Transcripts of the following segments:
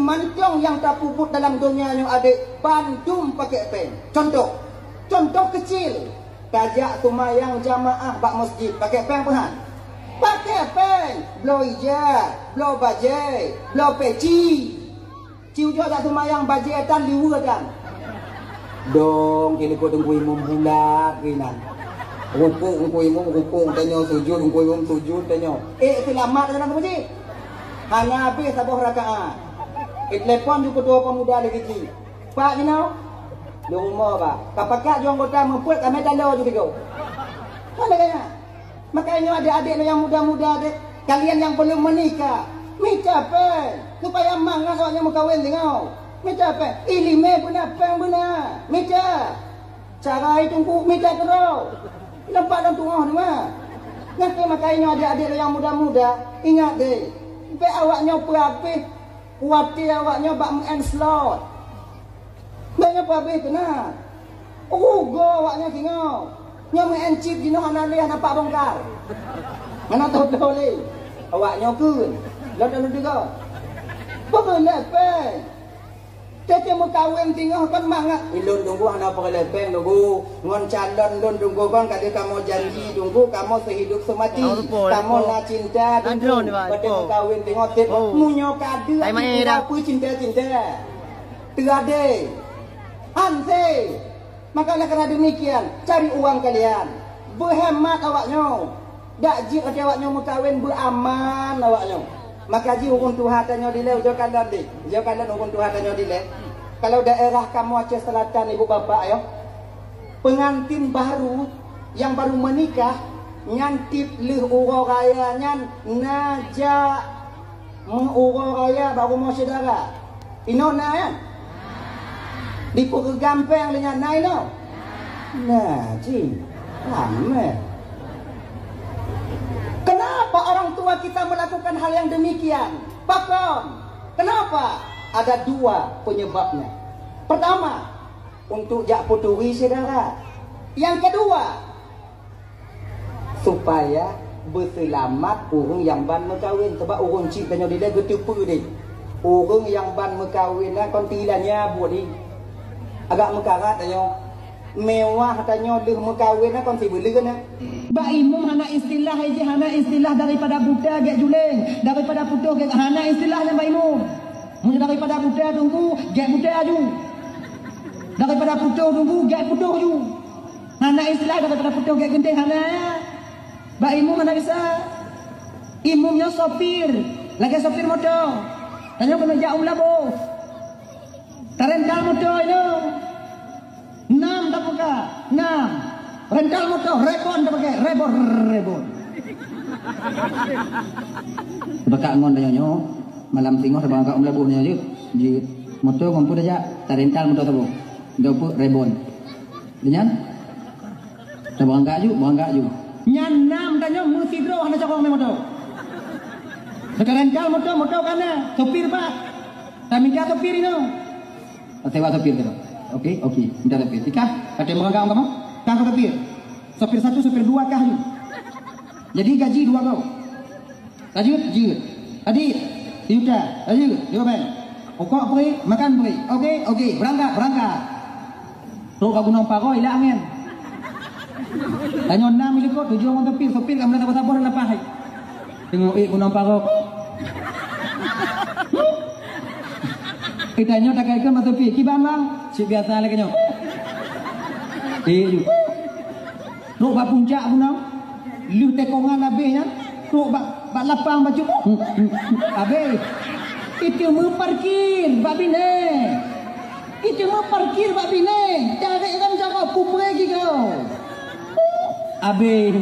mancong yang tak puput dalam dunia yang adik bandum pakai pen. Contoh kecil. Tajak tumayang jamaah bak masjid pakai pen puhan. Pakai pen. Blow ijat, blow bajai, blow peci. Ciu juga tak tumayang bajai tan liwa tan. Dong kini ko tunggu imam bulat kinan. Rukuk imam rukuk tanyo sujud imam sujud tanyo. Selamat dalam masjid. Hanya habis sebuah rakaat. Telepon juga ketua pemuda lagi kecil. Pak you know? Di rumah pak. Kapakat juang kota mempuat kami dalau juga kau. Mana kaya? Makanya adik-adik yang muda-muda adik, kalian yang belum menikah, minta pen supaya mangas soalnya mau kawin dengan. Minta pen. Ilime benar pen benar. Minta. Cara itu minta terus. Nampak dalam tengah ni mah. Nanti makanya adik-adik yang muda-muda ingat deh. Sampai awaknya berhabis, kuatir awaknya bak menslot. Banyak berhabis kena. Go awaknya tinggal. Nya mencip dino hana leh nampak bongkar. Mana tahu boleh. Awaknya kun. Lalu juga. Pakai lepeng. Tete mau kawin tinggal kan mangat. Ilun tunggu hana pakai lepeng tunggu. Ngon calon lun tunggu kan kali kamu janji tunggu kamu sehidup semati. Kamu nak cinta tunggu. Pada mau kawin tinggal tete munyo kadu. Apa cinta-cinta. Terade. Hanse. Makanya karena demikian cari uang kalian. Berhemat awaknya. Dak jik awaknya mau kawin beraman awaknya. Maka ji hukum Tuhan tanya dile ujo kalian dik. Ujo kalian hukum Tuhan tanya dile. Kalau daerah kamu Aceh Selatan ibu bapak ayo. Pengantin baru yang baru menikah nyantip leh uro raya nyan najak uro raya baru mau saudara. Inona ya. Di pukul gampang dengan naik no. Nah, cing. Lama. Kenapa orang tua kita melakukan hal yang demikian? Pakam. Kenapa? Ada dua penyebabnya. Pertama, untuk jak puturi saudara. Yang kedua, supaya berselamat orang yang ban mekawin. Sebab orang cik tanya dia getupu dia. Orang yang ban mekawin lah kontilannya buat ni. Agak mekarat tanya. Mewah tanya leh mekawin lah konti beli kan. Ba imum hana istilah haji hana istilah daripada buta gak juleng, daripada putuh gak hana istilahnya ba imum. Mun daripada buta tunggu gak buta aju. Daripada putuh tunggu gak putuh aju. Hana istilah daripada putuh gak genting hana. Ba imum mana bisa? Imumnya sopir, lagi sopir motor. Tanya kena jauh lah bo. Rental motor itu 6 tak buka 6 rental motor rebon tak pakai rebon bakak ngon tanya malam tengok sebab kau melabuhnya je motor kompu aja tak rental motor tu dopo rebon dengan bangga ju nyan 6 tanya mesti bro hana cakong motor sekarang rental motor kana sopir pak tak minta sopir itu sewa sopir tu. Okey, minta sopir. Tikah, kata menganggap kamu? Kang sopir. Sopir 1, sopir 2 kah you? Jadi gaji 2 kau. Lanjut. Adik, Yuda, lanjut. Jawapan. Okok pergi, makan pergi. Okey, berangkat. Ruk kau gunung paro ilah angin. Tanya 6 milik kau, 7 orang sopir kamu dah sabar lepas hai. Tengok gunung paro. Kita nyo tak kaya masuk pi, kiban bang, si biasa lagi nyo. Ju. Nuk ba puncak punang, lu tekongan habisnya, nuk ba lapang baju. Habis. Itu mau parkir, bak bine. Cari kan cakap pupuk lagi kau. Habis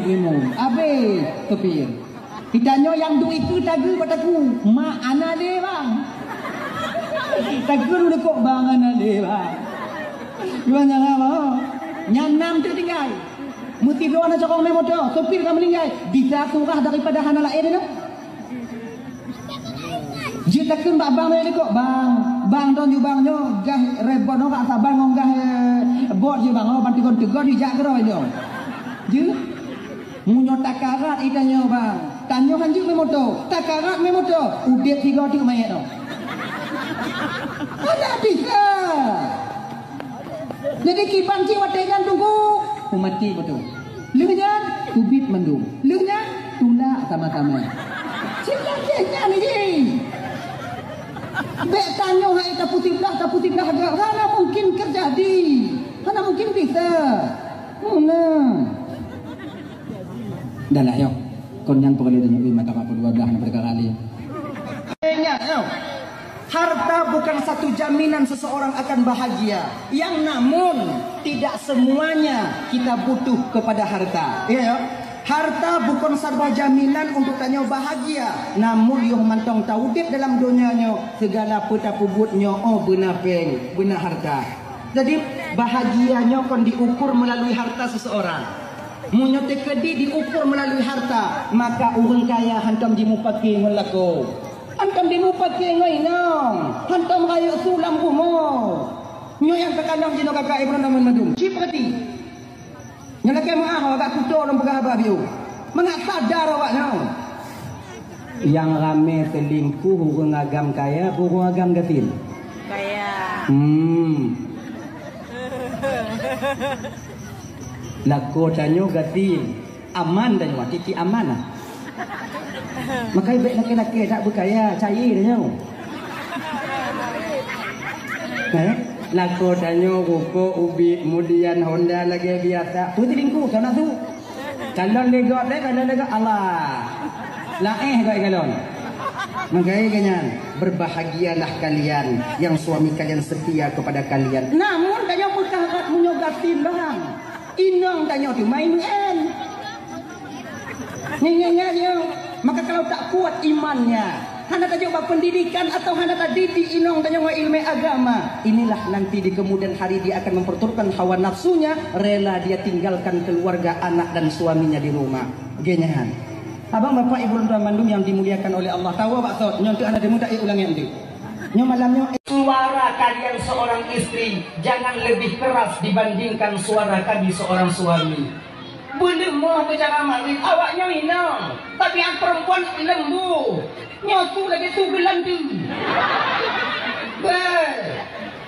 topir. Kita nyo yang duit itu tagu padaku, mak anak dia bang. Takkan udah kok bangan ada bang. Gimana apa? Nyanam tertinggal. Mesti doa nak cakap motor. Sopir kamu meninggal. Bisa surah daripada hana lain itu. Jika takkan bang ni kok bang don ju bang nyo gah rebon no kak sabar ngonggah bot je bang bantu kon tegar di jak kero itu. Je munyo takarat itanya bang. Tanyo hanju me motor. Takarat me motor. Udet 3 tik mayat tu. Jadi kiban ci wategan tunggu. Umati betul. Leuhnya kubit mendung. Leuhnya tula sama-sama. Cita-cita ni. Bek tanya hai tak putih dah agak. Mana mungkin terjadi? Mana mungkin bisa? Dah lah yo. Kon yang perlu tanya mata apa dua dah nak berkali. Ingat yo. Harta bukan satu jaminan seseorang akan bahagia. Yang namun tidak semuanya kita butuh kepada harta. Iya ya. Harta bukan serba jaminan untuk tanya bahagia. Namun yang mantong taudip dalam dunianya segala peta pubutnya benar peng, benar harta. Jadi bahagianya kon diukur melalui harta seseorang. Munyote kedi diukur melalui harta, maka orang kaya hantam dimupaki melako. Hantam dimupaki ngainang, hantam rayu sulam gumo. Nyo yang kekandang jino kakak ibu namun madum. Ciprati. Nyalakai maaf agak kuto orang pegawai biu. Mana sadar awak nau. Yang rame selingkuh burung agam kaya, burung agam gatin. Kaya. Lako tanyo gatin. Aman dan wak titi aman ah. Makai baik laki-laki tak berkaya, cair tanyo. Lako tanyo ruko ubi kemudian Honda lagi biasa. Putih lingku kana tu. Kalau legot deh, kalau legot Allah. Laeh kau galon. Makanya kanyan berbahagialah kalian yang suami kalian setia kepada kalian. Namun kanyo berkahat munyogatin bang. Inang kanyo tu main en. Nyanyi maka kalau tak kuat imannya. Hana tak coba pendidikan atau hana tak didik inong tanya ilmu agama. Inilah nanti di kemudian hari dia akan memperturutkan hawa nafsunya, rela dia tinggalkan keluarga, anak dan suaminya di rumah. Genyahan. Abang bapak ibu dan mandum yang dimuliakan oleh Allah. Tahu pak sot, nyontok anak demu tak ulang yang tu. Nyo malamnya suara kalian seorang istri jangan lebih keras dibandingkan suara kami seorang suami. Belum mau bicara mari awaknya inang, tapi yang perempuan lembu. Nyotu lagi tu gelandu.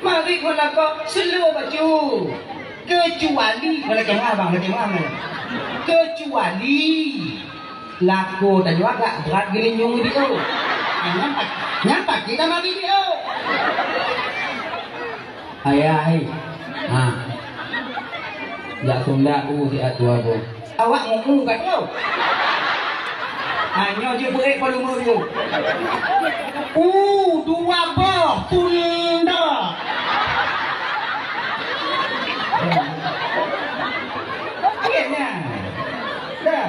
Mari kalau kau seluruh baju. Kecuali lagi abang lagi mana? Kecuali laku dan juga agak berat gini nyung dia. Nyampak kita mari dia. Ayah, ya tunda si atua go. Awak ngomong kat kau. Hanya je berik pada umur tu. Dua bah tunda. Akhirnya. Dah.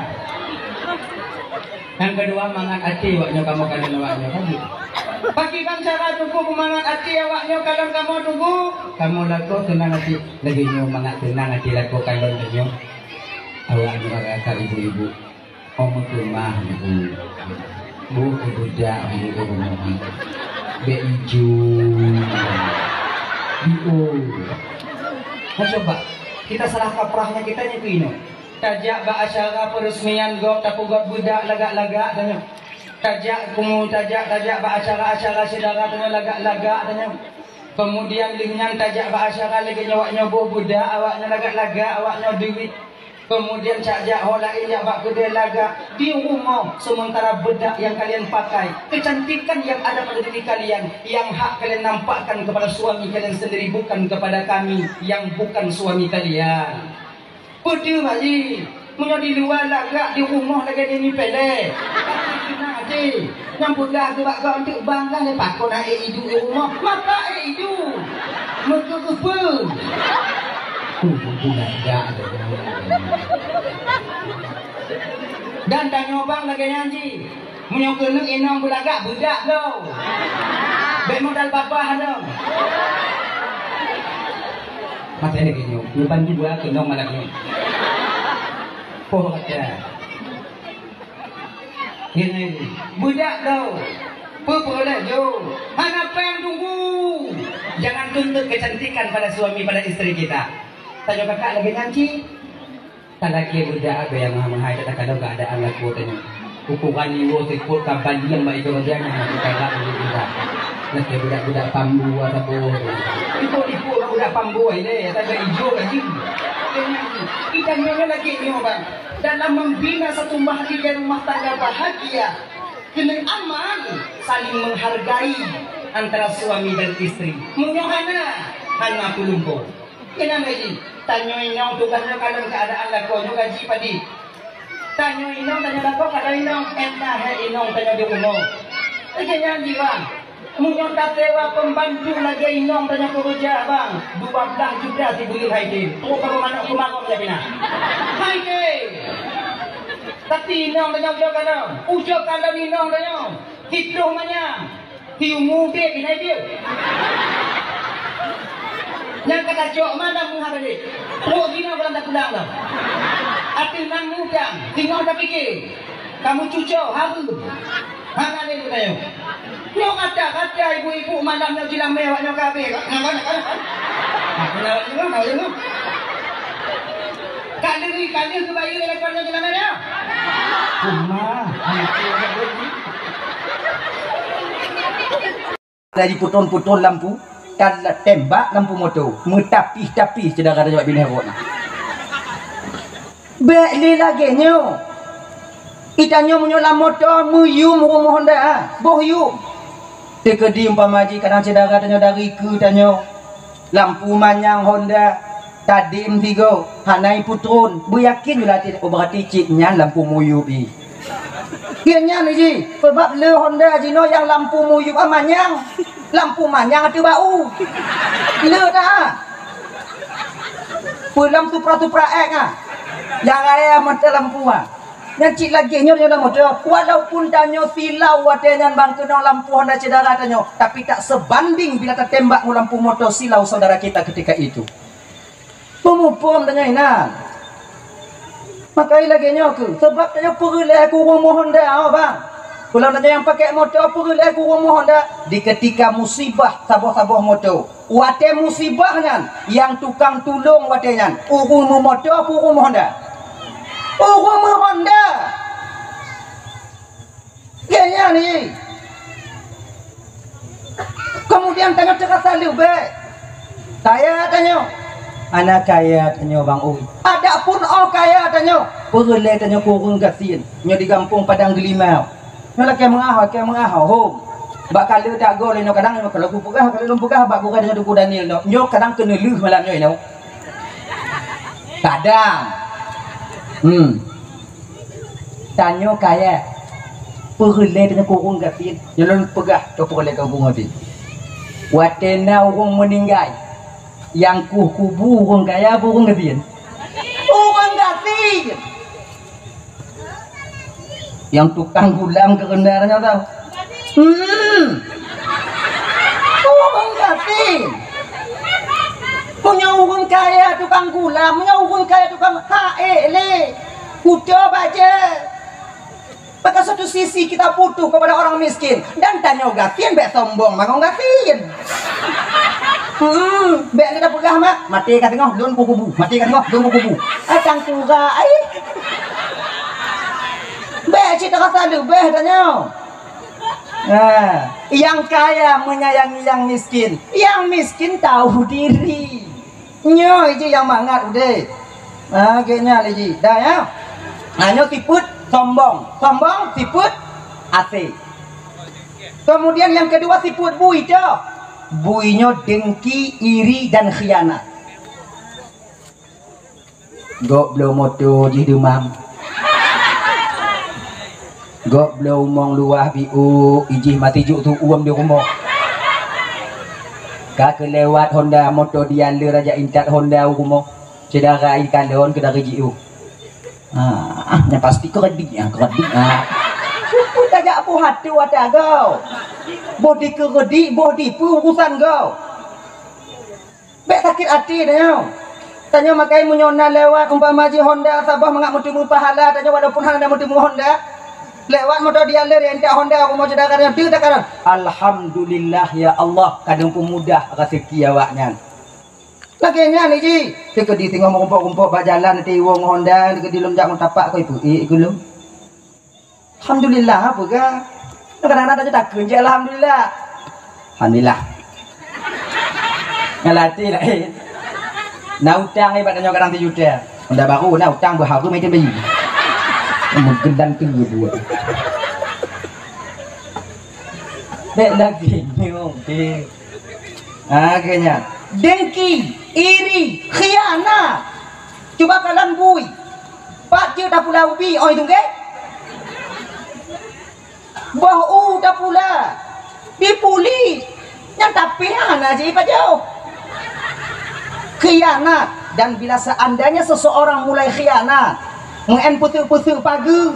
Yang kedua mangat hati awaknya kamu kalian awaknya lagi. Bagikan cara tunggu mangat hati awaknya kalau kamu tunggu. Kamu laku tenang hati. Lagi nyo mangat tenang hati laku kalian nyo. Awaknya kata ibu-ibu. Om rumah ibu, bu budak ibu rumah, beiju, coba kita salah kaprahnya kita nyetuin. Tajak acara peresmian gok tapi gok budak lagak-lagak tanya. Tajak acara saudara tanya lagak-lagak tanya. Kemudian lingan tajak acara lagi nyawaknya budak awaknya lagak-lagak awaknya duit. Kemudian cakjak holainnya bak kedai laga di rumah sementara bedak yang kalian pakai, kecantikan yang ada pada diri kalian, yang hak kalian nampakkan kepada suami kalian sendiri bukan kepada kami yang bukan suami kalian. Betul lagi, punya di luar laga di rumah lagi ini pele. Nanti nyambut dah tu bak kau untuk bangga lepas kau nak hidup di rumah, maka hidup. Mereka apa? Dan tanya bang lagi nyanyi menyokong inong belaga budak lo bek modal bapa dong mati lagi nyok leban juga kenong malaknya poh kata ini budak lo boleh jo apa yang tunggu jangan tuntut kecantikan pada suami pada istri kita. Tanya kakak lagi nanti tak lagi budak ada yang mahal kadang-kadang tak ada anak kuatnya ukuran niwo sekut kapan yang baik itu kerjanya kakak lagi budak nanti budak-budak pambu atau ibu dah pambuai deh, tak ada hijau lagi. Kita nyonya lagi ni bang. Dalam membina satu bahagia rumah tangga bahagia, kena aman, saling menghargai antara suami dan istri. Munyohana, hana pulumpo. Kena lagi. Tanya inong tugasnya kalau keadaan lako nyo gaji padi. Tanya inong tanya lako kalau inong entah inong tanya di umum. Kaya bang. Munyo katewa pembantu lagi inong tanya kerja bang. 12 juga dibeli haidin. Tu kalau mana kumakam ya bina. Haidin. Tapi inong tanya ujo kalau inong tanya. Hidup mana? Tiumu dia kena dia. Yang kata jok mana menghadap ni? Pro gina bulan tak pulang dah. Atil nang mudang, tinggal tak fikir. Kamu cucuk haru. Hang ada tu tayo. Yo kata ibu-ibu malam nak jilang mewah nak kabeh. Kenapa? Kenapa juga? Kali tu bayi lekor nak jilang mewah. Kumah, dari puton-puton lampu. Dan tembak lampu motor metapih-tapih cedera kata jawab bini herot. Beli lagi nyo. Itanyo menyolam motor muyum rumah Honda. Bohyu. Tekedi umpamaji kadang cedera tanyo dari ke tanyo. Lampu manyang Honda. Tadim tiga. Hanai putron. Beryakin julah tidak berarti ciknya lampu muyub ni. Kianya ni ji. Sebab le Honda jino yang lampu muyub manyang. Lampu manyang ada bau. Le dah. Pulang tupra-tupra ek yang ayah mata lampu yang cik lagi nyo dalam motor. Walaupun tanyo silau watenyan bang kena lampu Honda cedera tanyo, tapi tak sebanding bila tertembak mu lampu motor silau saudara kita ketika itu. Pemupum tanya inan. Makai lagi nyo ke sebab tanyo perlu aku rumah Honda bang. Kalau tanya yang pakai motor perlu aku rumah Honda di ketika musibah saboh-saboh motor. Wate musibahnya yang tukang tolong watenyan. Urumu motor urumu Honda. Urumu Honda. Kayaknya ni. Kemudian tanya terasa lebih. Saya tanya. Anak kaya tanya Bang Ui. Ada pun kaya tanya. Perlu tanya kurung gasin. Nyo di kampung Padang Gelimau. Nyo lagi mengahau home. Bak kalau tak go leno kadang kalau aku pegah kalau belum pegah bak bukan dengan duku Daniel no. Nyo kadang kena leuh malam nyo no. Kadang. Tanyo kaya. Perle dengan kurung gatin. Jalan pegah to perle kampung hati. Watena urung meninggal. Yang kubu urung kaya urung gatin. Urung gatin. Yang tukang gulam kerendarannya tahu. Urung gatin. Punya urung kaya tukang gula, punya urung kaya tukang le. Udah baca. Pada satu sisi kita butuh kepada orang miskin dan tanya gatin bek sombong mangong gatin. Bek kita pegah mak mati kat tengah don kubu. Mati kat tengah don kubu. Acang kura ai. Bek cerita kata lu bek tanya. Nah, yang kaya menyayangi yang miskin, yang miskin tahu diri. Nyo itu yang mangat udah. Ah, kayaknya lagi. Dah ya. Nyo tiput sombong, tiput asik. Kemudian yang kedua tiput bui dah. Buinya dengki, iri dan khianat. Gok blow motor je demam. Gok blow mong luah biu ijih mati juk tu uam di rumah. Kak lewat Honda motor dia le raja incat Honda rumah. Cedera ikan leon ke dari jiu. Yang pasti keredik. Tak ada apa hati wadah kau. Bodi keredik, bodi pun urusan kau. Bek sakit hati dah. Tanya makai menyona lewat umpama ji Honda Sabah mengak mutimu pahala tanya walaupun hang ada mutimu Honda. Lewat motor dia le rentak Honda aku mau cedera dia tak karan. Alhamdulillah ya Allah kadang pun mudah rezeki awaknya. Laginya ni ji, kita di tengah merumpuk-rumpuk bak jalan nanti wong Honda, kita di lomjak tapak kau ibu, gulu. Alhamdulillah apa ke? Kadang-kadang tanya tak kerja alhamdulillah. Alhamdulillah. Ngalati lah. Nak utang ni patutnya orang tu juta. Anda baru nak utang berharga macam bayi. Menggendang tu buat. Dek lagi ni okey. Akhirnya dengki, iri, khianat. Cuba kalian bui. Pak je dah pula ubi oi tu ke? Bau dah pula. Dipuli. Yang tapi ana je pak jauh. Khianat. Dan bila seandainya seseorang mulai khianat, mengen putu-putu pagi,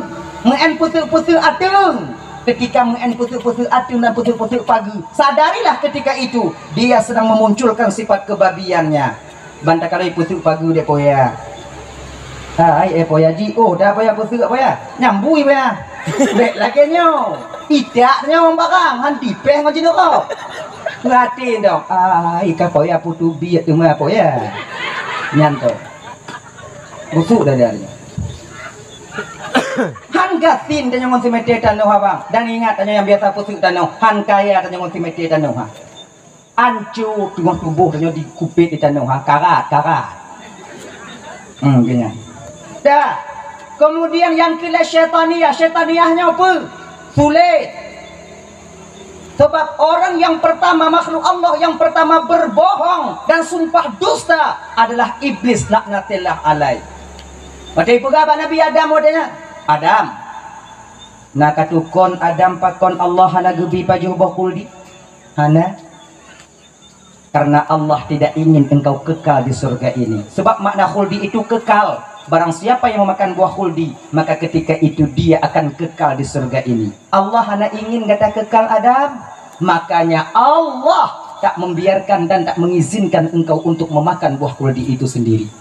mengen putu-putu atung, ketika mengen putu-putu atung dan putu-putu pagi, sadarilah ketika itu dia sedang memunculkan sifat kebabiannya. Banta kalau putu pagi dia poya. Hai poya ji, oh dah poya putu poya, nyambui poya. Bek lagi nyo, tidaknya barang hanti peh macam tu kau. Ngati dong, ikan poya putu biat tu mah poya. Nyanto busuk dah dia han gatin tanya ngon simete tanu habang dan ingat tanya yang biasa pusuk tanu han kaya tanya ngon simete tanu ha ancu tengah tubuh tanya dikupit di tanu ha karat gini dah. Kemudian yang kila syaitaniyahnya apa? Sulit. Sebab orang yang pertama, makhluk Allah yang pertama berbohong dan sumpah dusta adalah iblis, laknatillah alaih. Wadai pegawai Nabi Adam wadanya Adam nak katukon Adam pakon Allah hana gebi baju bokuldi hana karena Allah tidak ingin engkau kekal di surga ini. Sebab makna khuldi itu kekal. Barang siapa yang memakan buah khuldi, maka ketika itu dia akan kekal di surga ini. Allah hanya ingin kata kekal Adam, makanya Allah tak membiarkan dan tak mengizinkan engkau untuk memakan buah khuldi itu sendiri.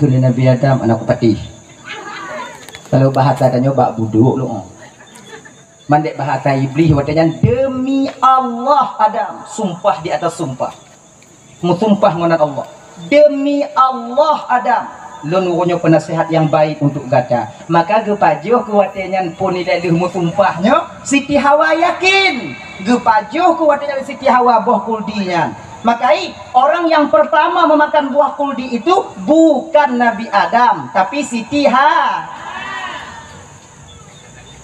Kena Nabi Adam anak patih. Kalau bahasa tanya bak buduk lu. Mandek bahasa iblis watanya demi Allah Adam, sumpah di atas sumpah. Musumpah ngonan Allah. Demi Allah Adam lenurunya penasihat yang baik untuk gata. Maka gepajuh kuatenyan pun tidak lemu sumpahnya Siti Hawa yakin gepajuh kuatenyan Siti Hawa buah kuldinya. Maka orang yang pertama memakan buah kuldi itu bukan Nabi Adam tapi Siti Hawa.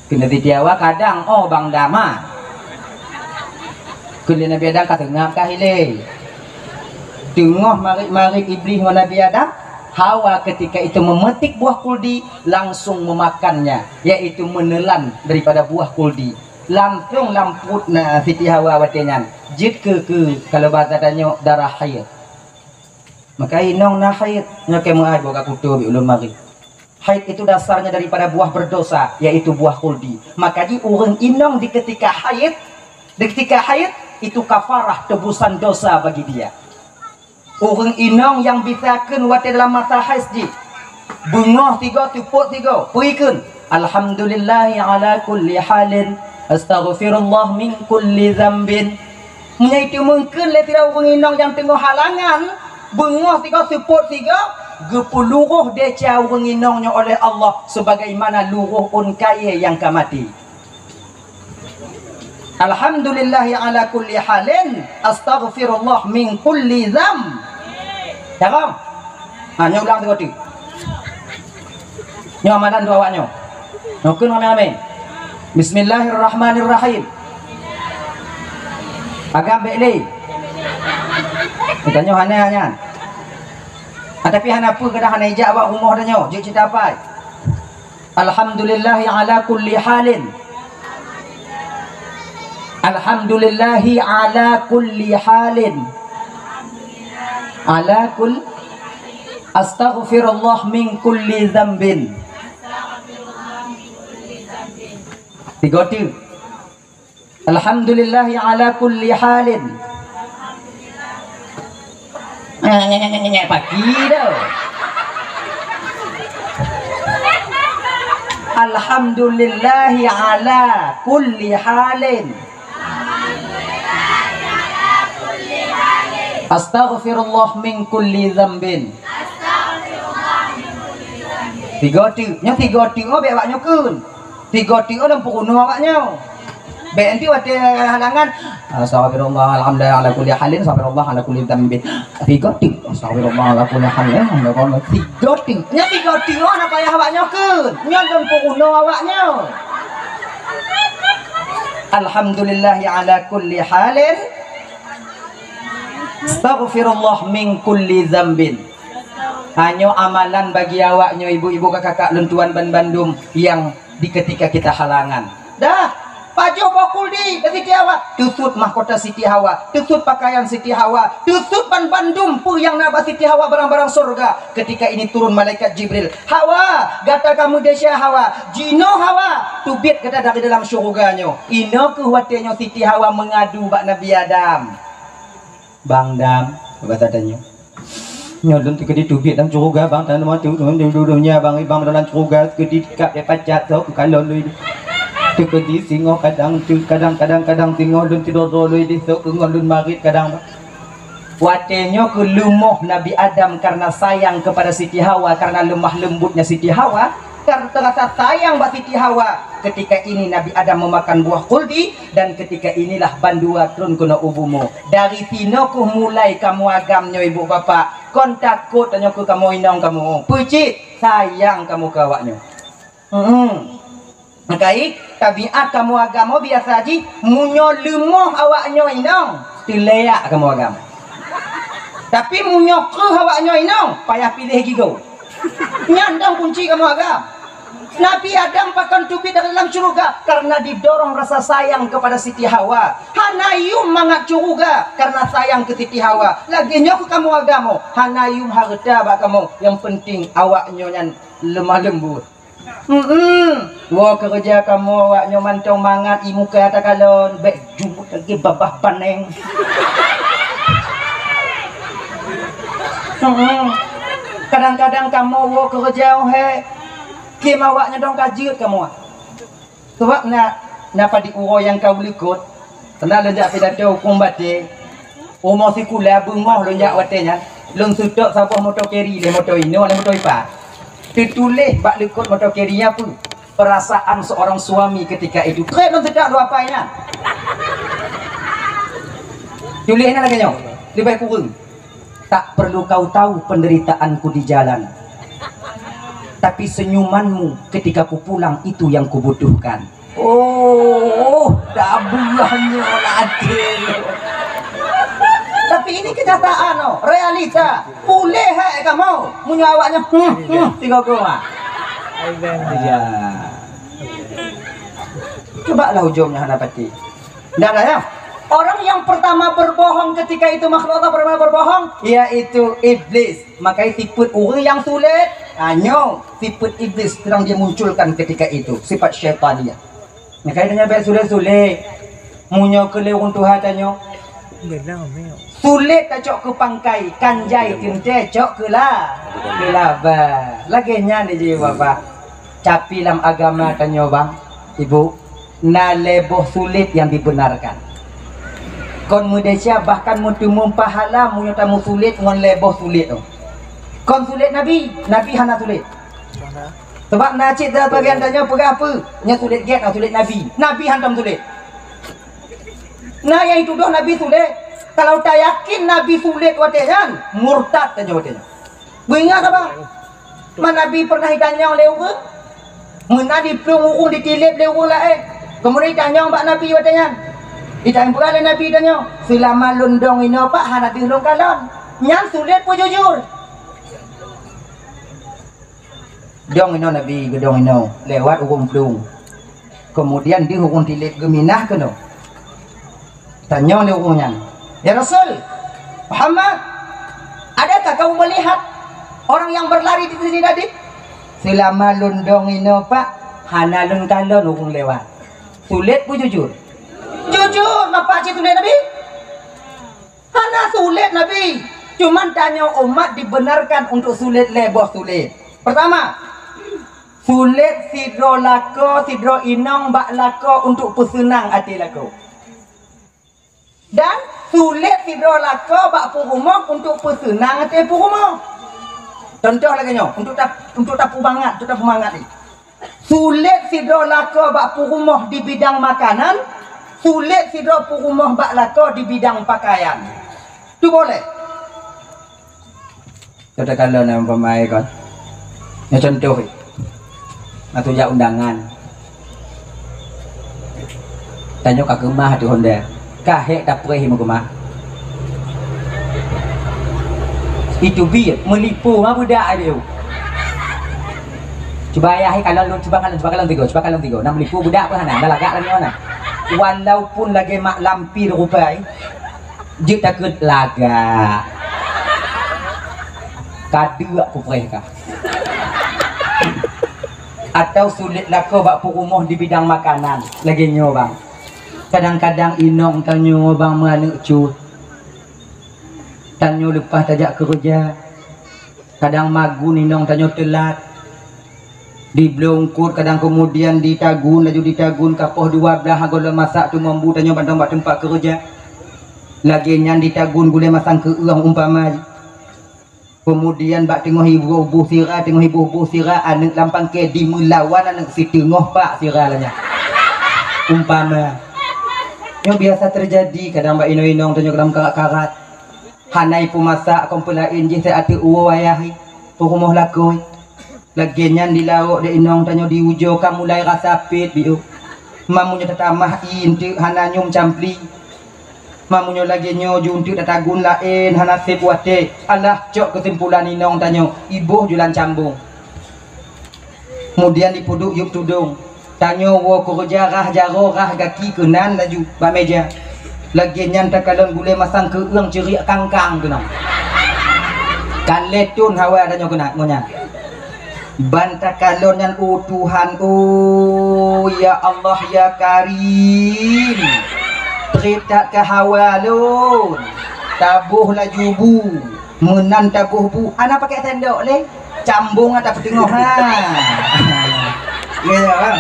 Kena Siti Hawa kadang Bang Dama kena Nabi Adam kata ngap kahile tengah marik iblis dengan Nabi Adam. Hawa ketika itu memetik buah kuldi langsung memakannya, yaitu menelan daripada buah kuldi. Langsung lamput Siti Hawa watenyan jid ke kalau bahasa tanya darah haid. Maka inong na haid nyake mengai boga kutu bi ulun mari. Haid itu dasarnya daripada buah berdosa, yaitu buah kuldi. Maka di urang inong di ketika haid itu kafarah tebusan dosa bagi dia. Orang inong yang bisakan wate dalam masa haji bengah 3 tupuk 3 puikan alhamdulillahi ala kulli halin astaghfirullah min kulli dzambin. Menyaitu mungkin letira orang inong yang tengah halangan bengah 3 tupuk 3 gepeluruh deca orang inongnya oleh Allah sebagaimana luruh un kaya yang kamati. Alhamdulillahi ala kulli halin astaghfirullah min kulli dzam. Ya kan? Nyo ulang tu tu. Nyo amalan tu awak nyo. Nokun amin. Bismillahirrahmanirrahim. Agam bekli. Kita nyo hanya. Tapi hana apa kedah hana ijak awak rumah dah nyo. Je cerita apa? Alhamdulillahi ala kulli halin. Alhamdulillahi ala kulli halin. Ala kul astaghfirullah min kulli dzambin. Tiga. Alhamdulillahi ala kulli halin. Pagi dah. Alhamdulillahi ala kulli halin. Astaghfirullah min kulli dzambin. Tiga tu, nya tiga tu awak awak nyokun. Tiga tu dalam pukul awaknya. Benti wate halangan. Astagfirullah alhamdulillah ala kulli halin, astagfirullah ala kulli dzambin. Tiga ting. Astagfirullah ala kulli halin, alhamdulillah tiga ting. Nya tiga ting ana payah awaknya keun. Nya don puno awaknya. Alhamdulillah ala kulli halin. Astaghfirullah min kulli dzambin. Hanya amalan bagi awaknya ibu-ibu kakak lentuan ban Bandung yang di ketika kita halangan. Dah Pajo bokul di Siti Hawa, tusut mahkota Siti Hawa, tusut pakaian Siti Hawa, tusut ban Bandung yang nabah Siti Hawa barang-barang surga. Ketika ini turun malaikat Jibril. Hawa, gata kamu desya Hawa, Jino Hawa, tubit kata dari dalam surganya. Ino kehwatiannya Siti Hawa mengadu bak Nabi Adam. Bang Dam, kata tanya. Nyodon tiga di tubit dalam surga bang, dan mati dudunya bang dalam surga kedip kap dia pacat tu kalau lu di singo kadang singo dun tidur dulu di sok ngon marit kadang watenya ke lumuh Nabi Adam karena sayang kepada Siti Hawa, karena lemah lembutnya Siti Hawa, karena terasa sayang buat Siti Hawa. Ketika ini Nabi Adam memakan buah kuldi, dan ketika inilah bandua turun kena ubumu. Dari sino ku mulai kamu agamnya ibu bapak, kon takut tanya ku kamu inong kamu pucit sayang kamu kawaknya. Makai tabiat kamu agama biasa aja munyo lemoh awaknya inong tileak kamu agama. Tapi munyo ke awaknya inong payah pilih gigo. Nyandang kunci kamu agama. Nabi Adam pakan tubit dari dalam surga karena didorong rasa sayang kepada Siti Hawa. Hanayum mangat surga karena sayang ke Siti Hawa. Lagi nyok kamu agama. Hanayum harta bak kamu. Yang penting awaknya yang lemah lembut. Wah kerja kamu awaknya mantong mangat imu ke atas kalon baik jumut lagi babah paneng. Kadang-kadang kamu wah kerja kim awaknya dong kajut kamu. Sebab napa di uro yang kau likut tenang lenjak pidato hukum bate umur si kula bungoh lenjak watenya lung sudok sapa motor keri le motor ini le motor ipa. Ditulis bak likut motor kerinya pun perasaan seorang suami ketika itu. Keren dan sedap lu apanya. Tulisnya lagi nyok. Lebih kurang. Tak perlu kau tahu penderitaanku di jalan. Tapi senyumanmu ketika ku pulang itu yang kubutuhkan. Oh, dabulannya ladil. Tapi ini kenyataan, oh, realita. Boleh kamu menyawaknya tiga goma. Ya. Coba lah ujungnya hadapati. Tidak ada ya. Orang yang pertama berbohong ketika itu makhluk Allah pertama berbohong, yaitu iblis. Makanya sifat orang yang sulit, hanya sifat iblis sedang dia munculkan ketika itu, sifat syaitaniyah. Makanya baik sulit-sulit, munyo ke lewung Tuhan tanya. Sulit tak cok ke pangkai, kanjai tinte cok ke lah, kelaba. Lagi nya ni bapak. Tapi dalam agama tanya bang, ibu, na leboh sulit yang dibenarkan. Kon Malaysia bahkan mutumum pahala munyo tamu sulit ngon leboh sulit tu. Kon sulit Nabi hana sulit. Sebab nacik dalam bagian tanya pergi apa? Nya sulit get atau sulit Nabi hantam sulit. Nah yang itu doh Nabi sulit. Kalau tak yakin Nabi sulit watenya, murtad tanya watenya. Beringat apa? Mana Nabi pernah ditanya oleh orang? Mana di pelung ditilip oleh orang lain. Kemudian ditanya mbak Nabi watenya. Ditanya pula oleh Nabi tanya, selama lundong ini apa hana diulung kalon. Yang sulit pun jujur. Dong ini Nabi gedong ini lewat urung pelung. Kemudian di urung tilip geminah kena. Tanya oleh urungnya. Ya Rasul Muhammad, adakah kamu melihat orang yang berlari di sini tadi? Selama lundong ini pak hana lun kalon urung lewat. Sulit pun jujur. Jujur apa cik sulit Nabi? Hana sulit Nabi. Cuman tanya umat dibenarkan untuk sulit leboh sulit. Pertama, sulit sidro lako sidro inong bak lako untuk pesenang hati lako. Dan sulit sidro lako bak purumok untuk pesenang hati purumok. Contoh lagi nyo, untuk tapu bangat, untuk tapu mangat ni. Sulit sidro lako bak purumok di bidang makanan. sulit si dopu rumah bak lako di bidang pakaian. Tu boleh. Kita kalau nama pemain kan. Ya contoh. Atau ya undangan. Tanya ke rumah tu Honda. Kahek tak perih mau rumah. Itu biar melipu mah budak dia. Coba ayah kalau coba kalau tiga. Nak melipu budak apa hana? Dah lagak lagi mana? Walaupun lagi mak lampir rupai, dia takut lagak. Kadu aku perih kah? Atau sulit lah kau bak rumah di bidang makanan lagi nyo bang. Kadang-kadang inong tanyo bang mana cu. Tanyo lepas tajak kerja. Kadang magun inong tanyo telat. Di Blongkur kadang kemudian ditagun laju ditagun kapoh 12 gula masak tu mambu tanyo bandang bak tempat kerja. Lagi nyan ditagun gula masang ke uang umpama. Kemudian bak tengah ibu sirah anak lampang ke di melawan anak si tengah pak sirah lahnya. Umpama. Yang biasa terjadi kadang bak inong-inong tanya kadang karat-karat. Hanai pu masak kompelain je saya ati uwa wayahi. Pu rumah lakoi. Lagi nyan di lauk de inong tanya di ujo kamu mulai rasa pit biu. Mamunya tatamah intu hana nyum campli. Mamunyo lagi nyo juntuk datagun lain hana sebuate. Alah cok kesimpulan inong tanyo ibuh jualan cambung. Kemudian dipuduk yuk tudung. Tanyo wo kerja rah jaro rah gaki kenan laju bak meja. Lagi nyan takalon gule masang ke uang cerik kangkang kena. Kaletun hawa tanyo kena ngonya. Bantakalon nyan Tuhan ya Allah ya Karim. Terita ke hawalun tabuh laju bu menan tabuh bu anak pakai tendok le cambung atau petengah ha ya bang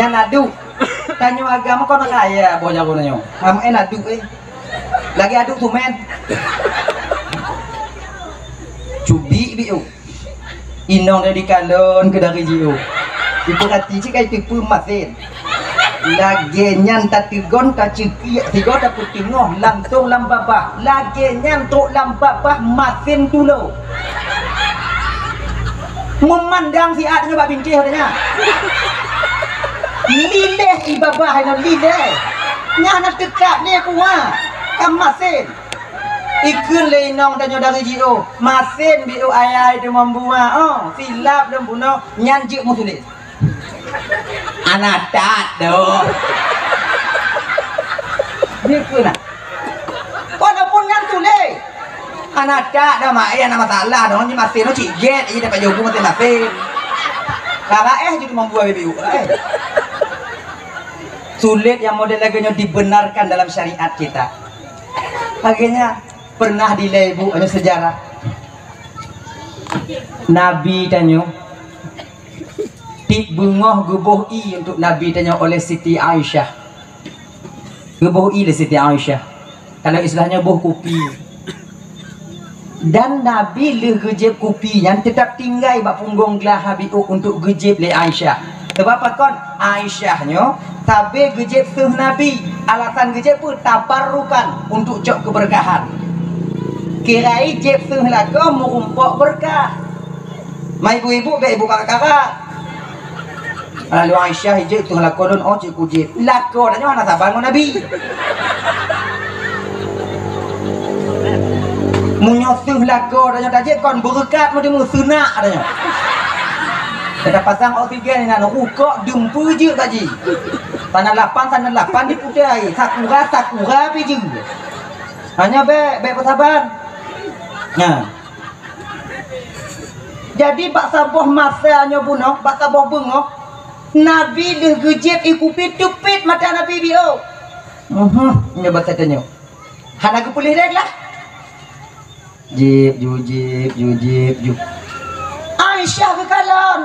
nyan adu tanyo agama kau nak kaya bocah kau nanyo am adu lagi adu tu men cubi biu inong dari kalon ke dari jiu ibu hati cik kai tipu masin lagi nyan tak tigon tak ciki tigo tak putingoh langsung lambabah lagi nyan tok lambabah masin dulu memandang si adanya bak bincih adanya lileh ibabah ini lileh nyana tekak ni kuah kam masin ikun le inong tanya dari jio masin biu ayah itu membuat silap dan bunuh nyanjik musulis anak tak doh. Dia kena. Walaupun yang tulis, anak tak dah mak ayah nama salah dong. Ni masih no ciget, ini dapat jogu masih. Karena jadi membuat biu. Sulit yang model lagunya dibenarkan dalam syariat kita. Akhirnya pernah dilebu ada sejarah. Nabi tanyo bungoh gebuh i untuk Nabi tanya oleh Siti Aisyah. Gebuh i le Siti Aisyah. Kalau istilahnya buh kopi. Dan Nabi le gejib kopi yang tetap tinggal bak punggung gelah habiu untuk gejib le Aisyah. Sebab apa kon? Aisyahnya tabe gejib seuh Nabi. Alasan gejib pun tabarrukan untuk cok keberkahan. Kirai jib seuh lagu merumpok berkah. Mai ibu-ibu be ibu kakak-kakak. Lalu Aisyah hijau tu lakodon cik kujit lakon aja mana sabar dengan Nabi munyosuh lakon aja tajik kon berkat mau demu sunak adanya kita pasang oksigen ini ukok dumpu je tadi tanah 8 dipudai sakura biji hanya be bersabar nah jadi bak saboh masanya bunuh bak saboh bungoh Nabi dah gejib ikupi tupit mata Nabi bio. Ini bahasa tanya. Hana aku pulih dah lah. Jib. Aisyah ke kalon.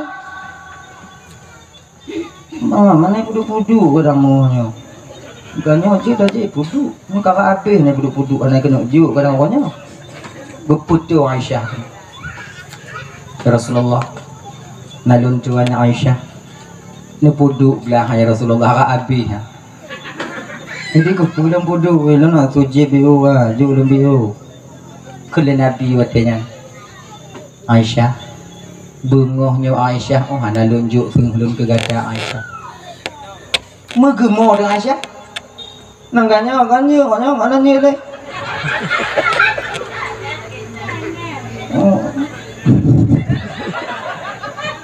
Mana pudu-pudu orang muhnya. Ganyo je dah je pudu. Ni kakak habis ni pudu-pudu anak kena juk kadang orangnya. Berputu Aisyah. Rasulullah. Nalun tuan Aisyah. Ni puduk belah ya Rasulullah agak habis. Jadi ke pulang bodoh lah nak tu JBO lah, jauh lebih oh. Kelen Nabi watenya. Aisyah, bengohnya Aisyah, oh hana lunjuk sebelum ke gada Aisyah. Megemo dengan Aisyah. Nangganya mana ni le? Oh.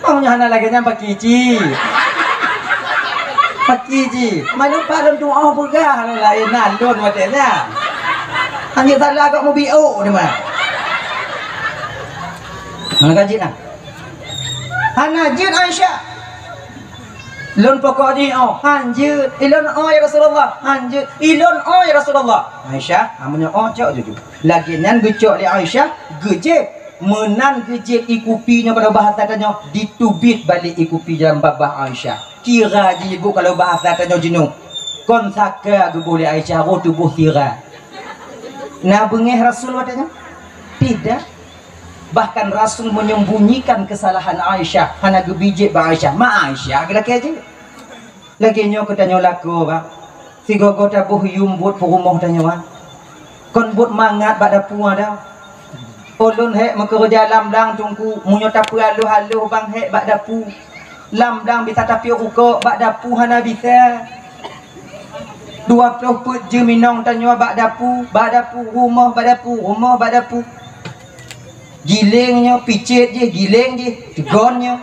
Maunya hana lagi nyampak kici. Pakiji, mana pada doa pegah lain nandun matanya. Hanya salah kau mau bio ni mah. Mana kaji nak? Hana jin Aisyah. Lon pokok ni oh, hanjut. Ilon oh ya Rasulullah, hanjut. Ilon oh ya Rasulullah. Aisyah, amunnya oh cok juju. Lagi nan gecok li Aisyah, gejek. Menan gejek ikupinya kalau bahasa tanya ditubit balik ikupi dalam babah Aisyah. Kira je ibu kalau bahasa tanya jenuh. Kon saka ke boleh Aisyah ro tubuh kira. Nah bengeh Rasul katanya? Tidak. Bahkan Rasul menyembunyikan kesalahan Aisyah hanya gebijik ba Aisyah. Ma Aisyah kira aja. Lagi nyo katanya laku ba. Si gogo tabuh yumbut perumah tanya ba. Kon but mangat bak dapur dah. Ulun hek mekerja lamdang tungku munyo tapu halu bang hek bak dapu lamdang bisa tapi ruko bak dapu hana bisa 20 put je minong tanya bak dapu rumah bak dapu gilingnya picit je giling je tegonnya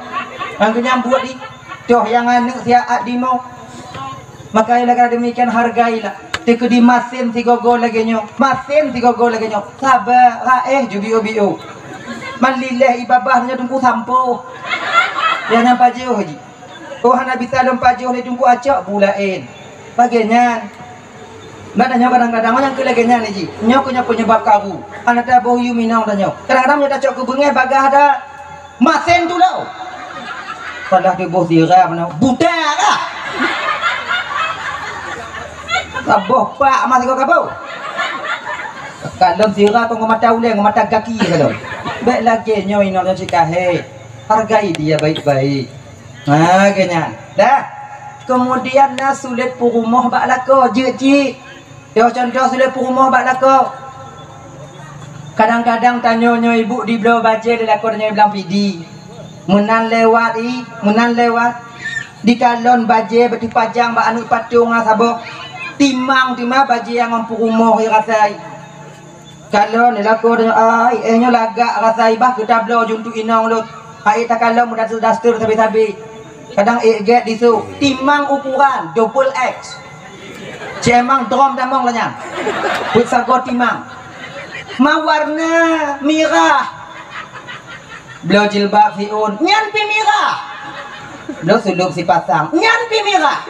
angku nyambut di toh yang anu siat di mau makanya kalau demikian hargailah. Teka di masin 3 gol lagi nyo. Masin 3 gol lagi nyo. Sabar, raeh ju bio. Manlileh ibabahnya tunggu sampo. Yang nampak jauh haji. Oh hana bisa lompat jauh ni tunggu acak bulain. Bagian. Nadanya kadang-kadang yang ke lagi nya ni ji. Nyo punya penyebab karu. Hana ta boh yu minang tanyo. Kadang-kadang nyo ta cok ke bengeh bagah ada masin tu lau. Salah ke boh sirah mana. Budak lah. Kaboh pak mas kau kaboh. Kalau sirah kau mata uleng, mata kaki kalau. Baik lagi nyo ino cikahe. Hargai dia baik-baik. Nah, kena. Dah. Kemudian nah sulit perumah bak lako je. Dia contoh sulit perumah bak lako. Kadang-kadang tanya ibu di belah baca dia lako tanya bilang pidi. Menan lewat di kalon baje beti pajang bak anu patung saboh. Timang baji yang mampu rumah yang rasai. Kalau ni laku dengan nyo lagak rasai bah kita belo juntu inang lut. Hai tak kalau mudah sudah stir sabi-sabi. Kadang get disu timang ukuran double X. Cemang drom damong lanya. Put sago timang. Ma warna merah. Belo jilbab fiun nyan pi merah. Belo suluk si pasang nyan pi merah.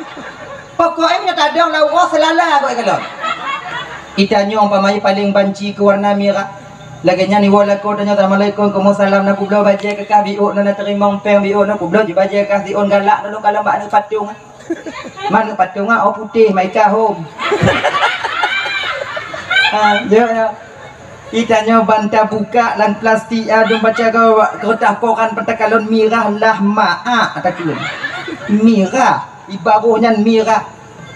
Pokoknya tak ada lah orang selala kau kalau. Kita nyong pamai paling banci ke warna merah. Lagi ni wala ko tanya assalamualaikum salam nak kublo baca ke kah biu nak terima peng biu nak kublo je baca kah dion galak dulu kalau mak nak patung. Mana patung oh putih mai ka home. Ya. Kita nyong banta buka lan plastik adung baca kau kertas koran pentakalon merah lah maa atakan. Merah ibaruhnya merah.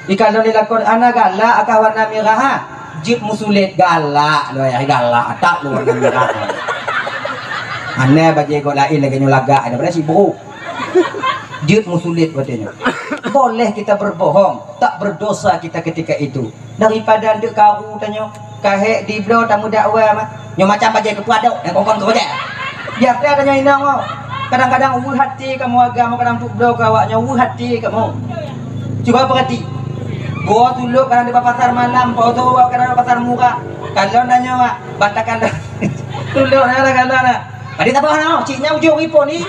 Ikan ni lakon anak galak akak warna merah ha. Jip musulit galak lo ya galak tak lo warna merah. Aneh bagi kau lain lagi nyolagak daripada si bro. Jip musulit katanya. Boleh kita berbohong, tak berdosa kita ketika itu. Daripada ndek karu tanya, kahek di blo tamu dakwah mah. Nyo macam bagi ke puadok yang kongkong kerja. Biar dia tanya inang mau. Kadang-kadang hati kamu agama kadang tuk blo kawaknya hati kamu. Coba perhati. Gua dulu kadang di pasar malam, kau tu kadang di pasar murah. Kalau nanya mak, batakan dah. Dulu nanya kalau nak. Tadi tak apa nak, ciknya ujung ipo ni.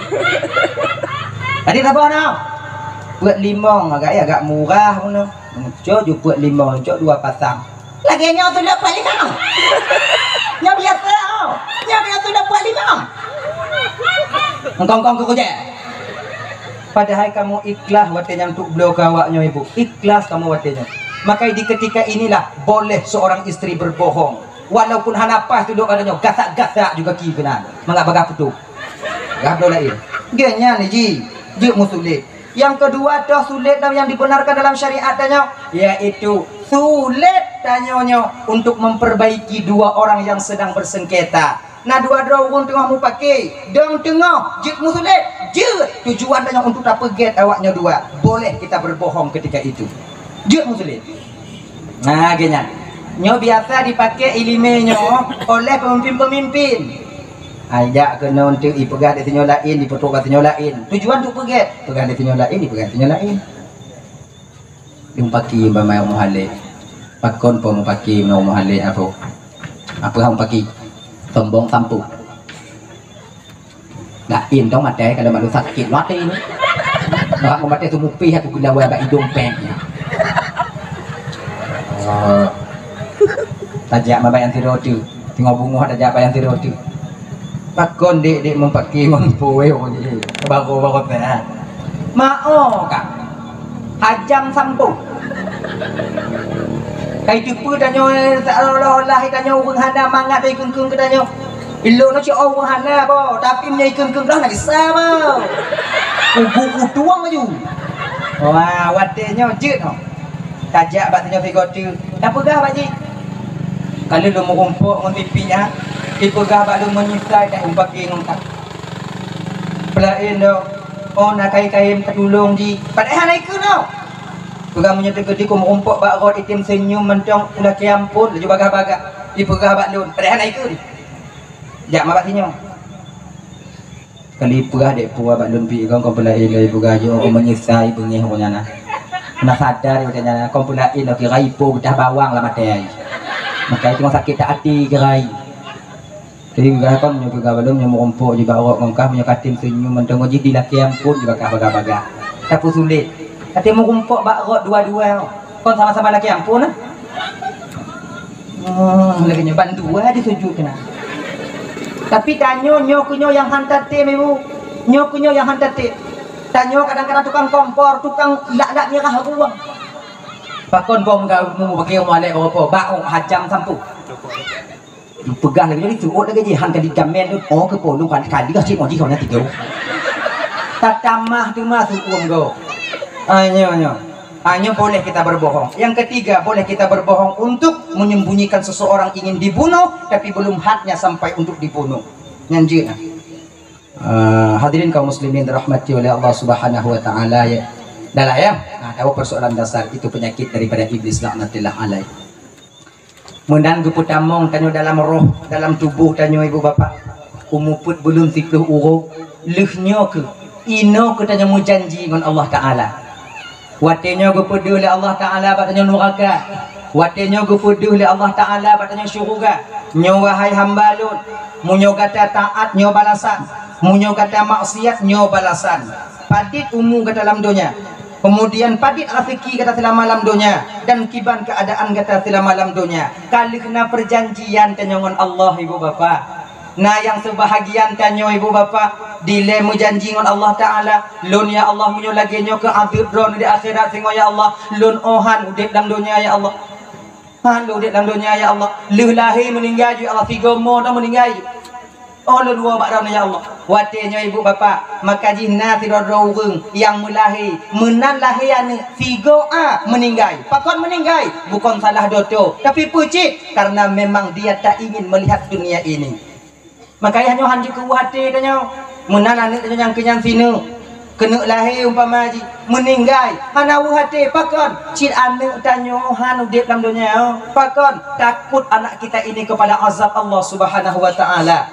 Tadi tak apa nak. Buat limong agak murah pun. Cok ju buat limong, cok 2 pasang. Lagi nyaw tu dah buat limong. Nyaw biasa tau. Nyaw tu dah buat limong. Engkong ke kerja. Padahal kamu ikhlas watenya untuk beliau kawaknya ibu. Ikhlas kamu watenya. Maka di ketika inilah boleh seorang istri berbohong. Walaupun hanapas tu duk adanya gasak-gasak juga kibenan. Mengapa begitu? Gap do lain. Genya ni ji musulit. Yang kedua dah sulit yang dibenarkan dalam syariat tanya, yaitu sulit tanyanya untuk memperbaiki dua orang yang sedang bersengketa. Nah dua-dua orang tengah mu pakai, dong tengah, jit mu sulit, jit tujuan tanya untuk tak peget awaknya dua. Boleh kita berbohong ketika itu. Jit mu sulit. Nah gini, nyo biasa dipakai ilimenya oleh pemimpin-pemimpin. Ajak kena untuk dipegang di tinyo lain, dipetuk kat tinyo lain. Tujuan untuk pegang di tinyo lain, dipegang di tinyo lain. Yung paki bamay muhale. Pakon po mo paki no muhale apa? Apa hang paki? Tombong sampu. Lain dong mate kalau malu sakit mati ini. Nak mau mati tu mupi aku guna wa ba hidung peng. Tajak mabayan tirotu. Tengok bunga tajak bayan tirotu. Pakon dek mempaki mampu baru teh. Mao kak. Hajam sampu. Kai tipu danyo seolah-olah danyo urang hana mangat dai kengkeng ke danyo. Ilo no ci urang hana bo, tapi menyai kengkeng dah nak sama. Ugu tuang aju. Wah, watenya jeut no. Tajak batnya figotu. Apa gah Pak Ji? Kalau lu mau kumpul ngon tipinya, ipegah balu menyisai dah umpaki ngongkak. Pelain do. Oh nak kai-kai tertulung ji. Padahal naik ke no. Pegang menyertai ke diku mengumpuk bak rot itim senyum mentong udah kiampun laju bagah-bagah. Ipegah bak lun. Padahal naik ke ni. Jak mabak sinyo. Kali pegah dek puah bak lun pi kau pelain lai pegah jo menyisai bengih punya nah. Nak sadar katanya kau pelain lo kira ipo dah bawang lah matai. Maka itu sakit tak hati gerai. Jadi juga kan juga belum yang merompok juga orang ngangkah punya katim senyum mentong ji dilaki ampun juga baga-baga. Tapi sulit. Katim merompok bak rot dua-dua. Kon sama-sama laki ampun ah. Lagi nyoban dua disejuk kena. Tapi tanyo nyokunyo yang hantar te mebu. Nyokunyo yang hantar te. Tanyo kadang-kadang tukang kompor, tukang lak-lak merah ruang. Pakon bom kau mu pakai malai apa baong hajam sampu. Pegang lagi jadi tuut lagi je hang kadi gamen tu oh ke polu kan kali dah cik mo ji kau nanti go. Tak tamah tu mah tu go. Anyo boleh kita berbohong. Yang ketiga boleh kita berbohong untuk menyembunyikan seseorang ingin dibunuh tapi belum haknya sampai untuk dibunuh. Nyanjir. Hadirin kaum muslimin dirahmati oleh Allah Subhanahu wa taala ya. Dah lah ya. Nah, tahu persoalan dasar itu penyakit daripada iblis laknatillah alaih. Mundan guputamong tanyo dalam roh, dalam tubuh tanyo ibu bapa. Umuput belum 10 uro, lehnya ke ino ke tanyo mujanji dengan Allah taala. Watenya gupudu oleh Allah taala batanya neraka. Watenya gupudu oleh Allah taala batanya syurga. Nyo wahai hambalun, munyo kata taat nyo balasan, munyo kata maksiat nyo balasan. Padit umu ke dalam dunia. Kemudian padit afiki kata selama malam dunia dan kiban keadaan kata selama malam dunia. Kali kena perjanjian tanyangan Allah ibu bapa. Nah yang sebahagian tanyo ibu bapa dile mujanji dengan Allah taala lun ya Allah munyo lagi nyo ke abidron di akhirat singo ya Allah lun ohan udip dalam dunia ya Allah. Han udip dalam dunia ya Allah. Leh lahir meninggal ya Allah figomo dah meninggal. Oh dua bakran ya Allah. Watenya ibu bapa maka jinna tidak urung yang melahi menan lahian figo a meninggal. Pakon meninggal bukan salah doto tapi pucit karena memang dia tak ingin melihat dunia ini. Maka hanya hanji ke hati tanya menan anak yang kenyang sini kena lahir umpama ji meninggal hana hati pakon cit anak tanya han udip dalam dunia pakon takut anak kita ini kepada azab Allah Subhanahu wa taala.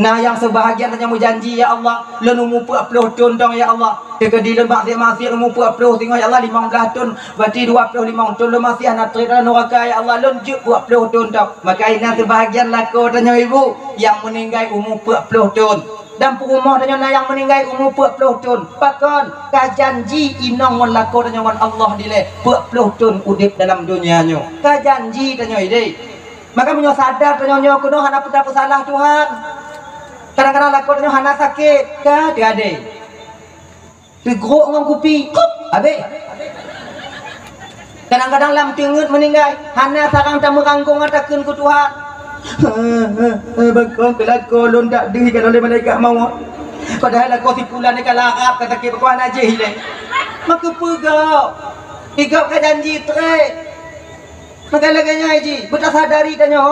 Nah yang sebahagian tanya mujanji ya Allah lun umupu 20 tahun dong ya Allah kegedi lun maksiat umupu 20 tengok ya Allah 15 tahun berarti 25 tahun lun masih anak terita neraka ya Allah lun juk 20 tahun dong maka ini sebahagian laku tanya ibu yang meninggal umupu 40 tahun dan rumah tanya yang meninggal umupu 40 tahun pakon kajanji inong mon laku tanya Allah dile 40 tahun udip dalam dunianya kajanji tanya ide maka menyo sadar tanya nyo kuno hana pun salah Tuhan. Kadang-kadang lakonnya hana sakit, kade-ade. Digeruk dengan kupi, kup, habis. Kadang-kadang lam tingut meninggal, hana sarang tamu kangkung atakan ke Tuhan. Bakal kelakon lon tak dihkan oleh malaikat maut. Padahal lakon si pulan ni kalarap kata kita Tuhan aja hilang. Maka pegak. Igap ke janji trek. Maka laganya haji. Betul sadari tanya.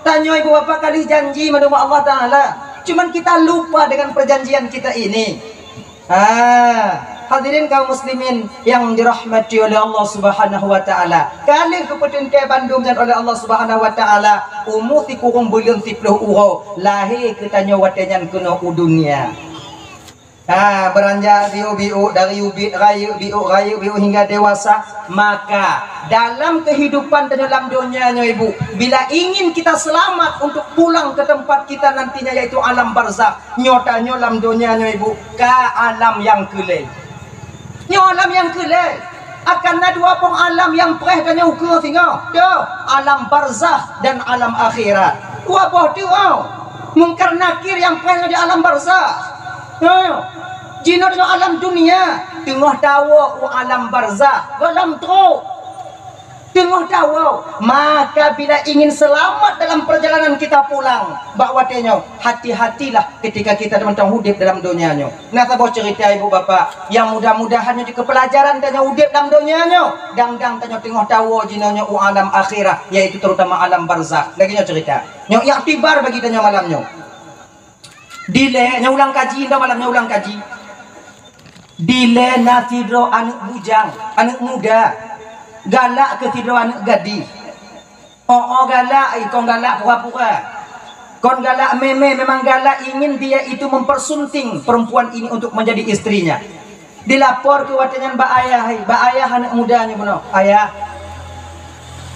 Tanya ibu bapa kali janji menurut Allah Ta'ala. Cuman kita lupa dengan perjanjian kita ini. Hadirin kaum muslimin yang dirahmati oleh Allah Subhanahu wa taala. Kali keputusan ke Bandung dan oleh Allah Subhanahu wa taala, umur si kurung bulan 10 euro. Lahir ketanya watanyan kena dunia. Beranjak biu-biu dari ubit rayu biu hingga dewasa, maka dalam kehidupan dan dalam dunianya ibu, bila ingin kita selamat untuk pulang ke tempat kita nantinya yaitu alam barzakh, nyotanya dalam dunianya ibu ke alam yang kelai. Nyo alam yang kelai akan ada dua pun alam yang preh dan ukur tengok. Alam barzakh dan alam akhirat. Dua buah tu mungkar nakir yang preh di alam barzakh. Jino di alam dunia, tengah tahu alam barzakh, dalam teruk. Tengah tahu, maka bila ingin selamat dalam perjalanan kita pulang, bawa tenyo, hati-hatilah ketika kita tentang hidup dalam dunianya. Nah, saya cerita ibu bapa yang mudah-mudahan juga pelajaran tanya hidup dalam dunianya, dang-dang tanya tengah tahu jinonya alam akhirat, yaitu terutama alam barzakh. Lagi cerita, yang iktibar bagi tanya malamnya. Dile, ulang kaji, indah malamnya ulang kaji. Dile nasidro anak bujang, anak muda. Galak ke tidro anak gadis. Galak, kau galak pura-pura. Kau galak memang galak ingin dia itu mempersunting perempuan ini untuk menjadi istrinya. Dilapor ke watanyan ba ayah anak mudanya benar. Ayah,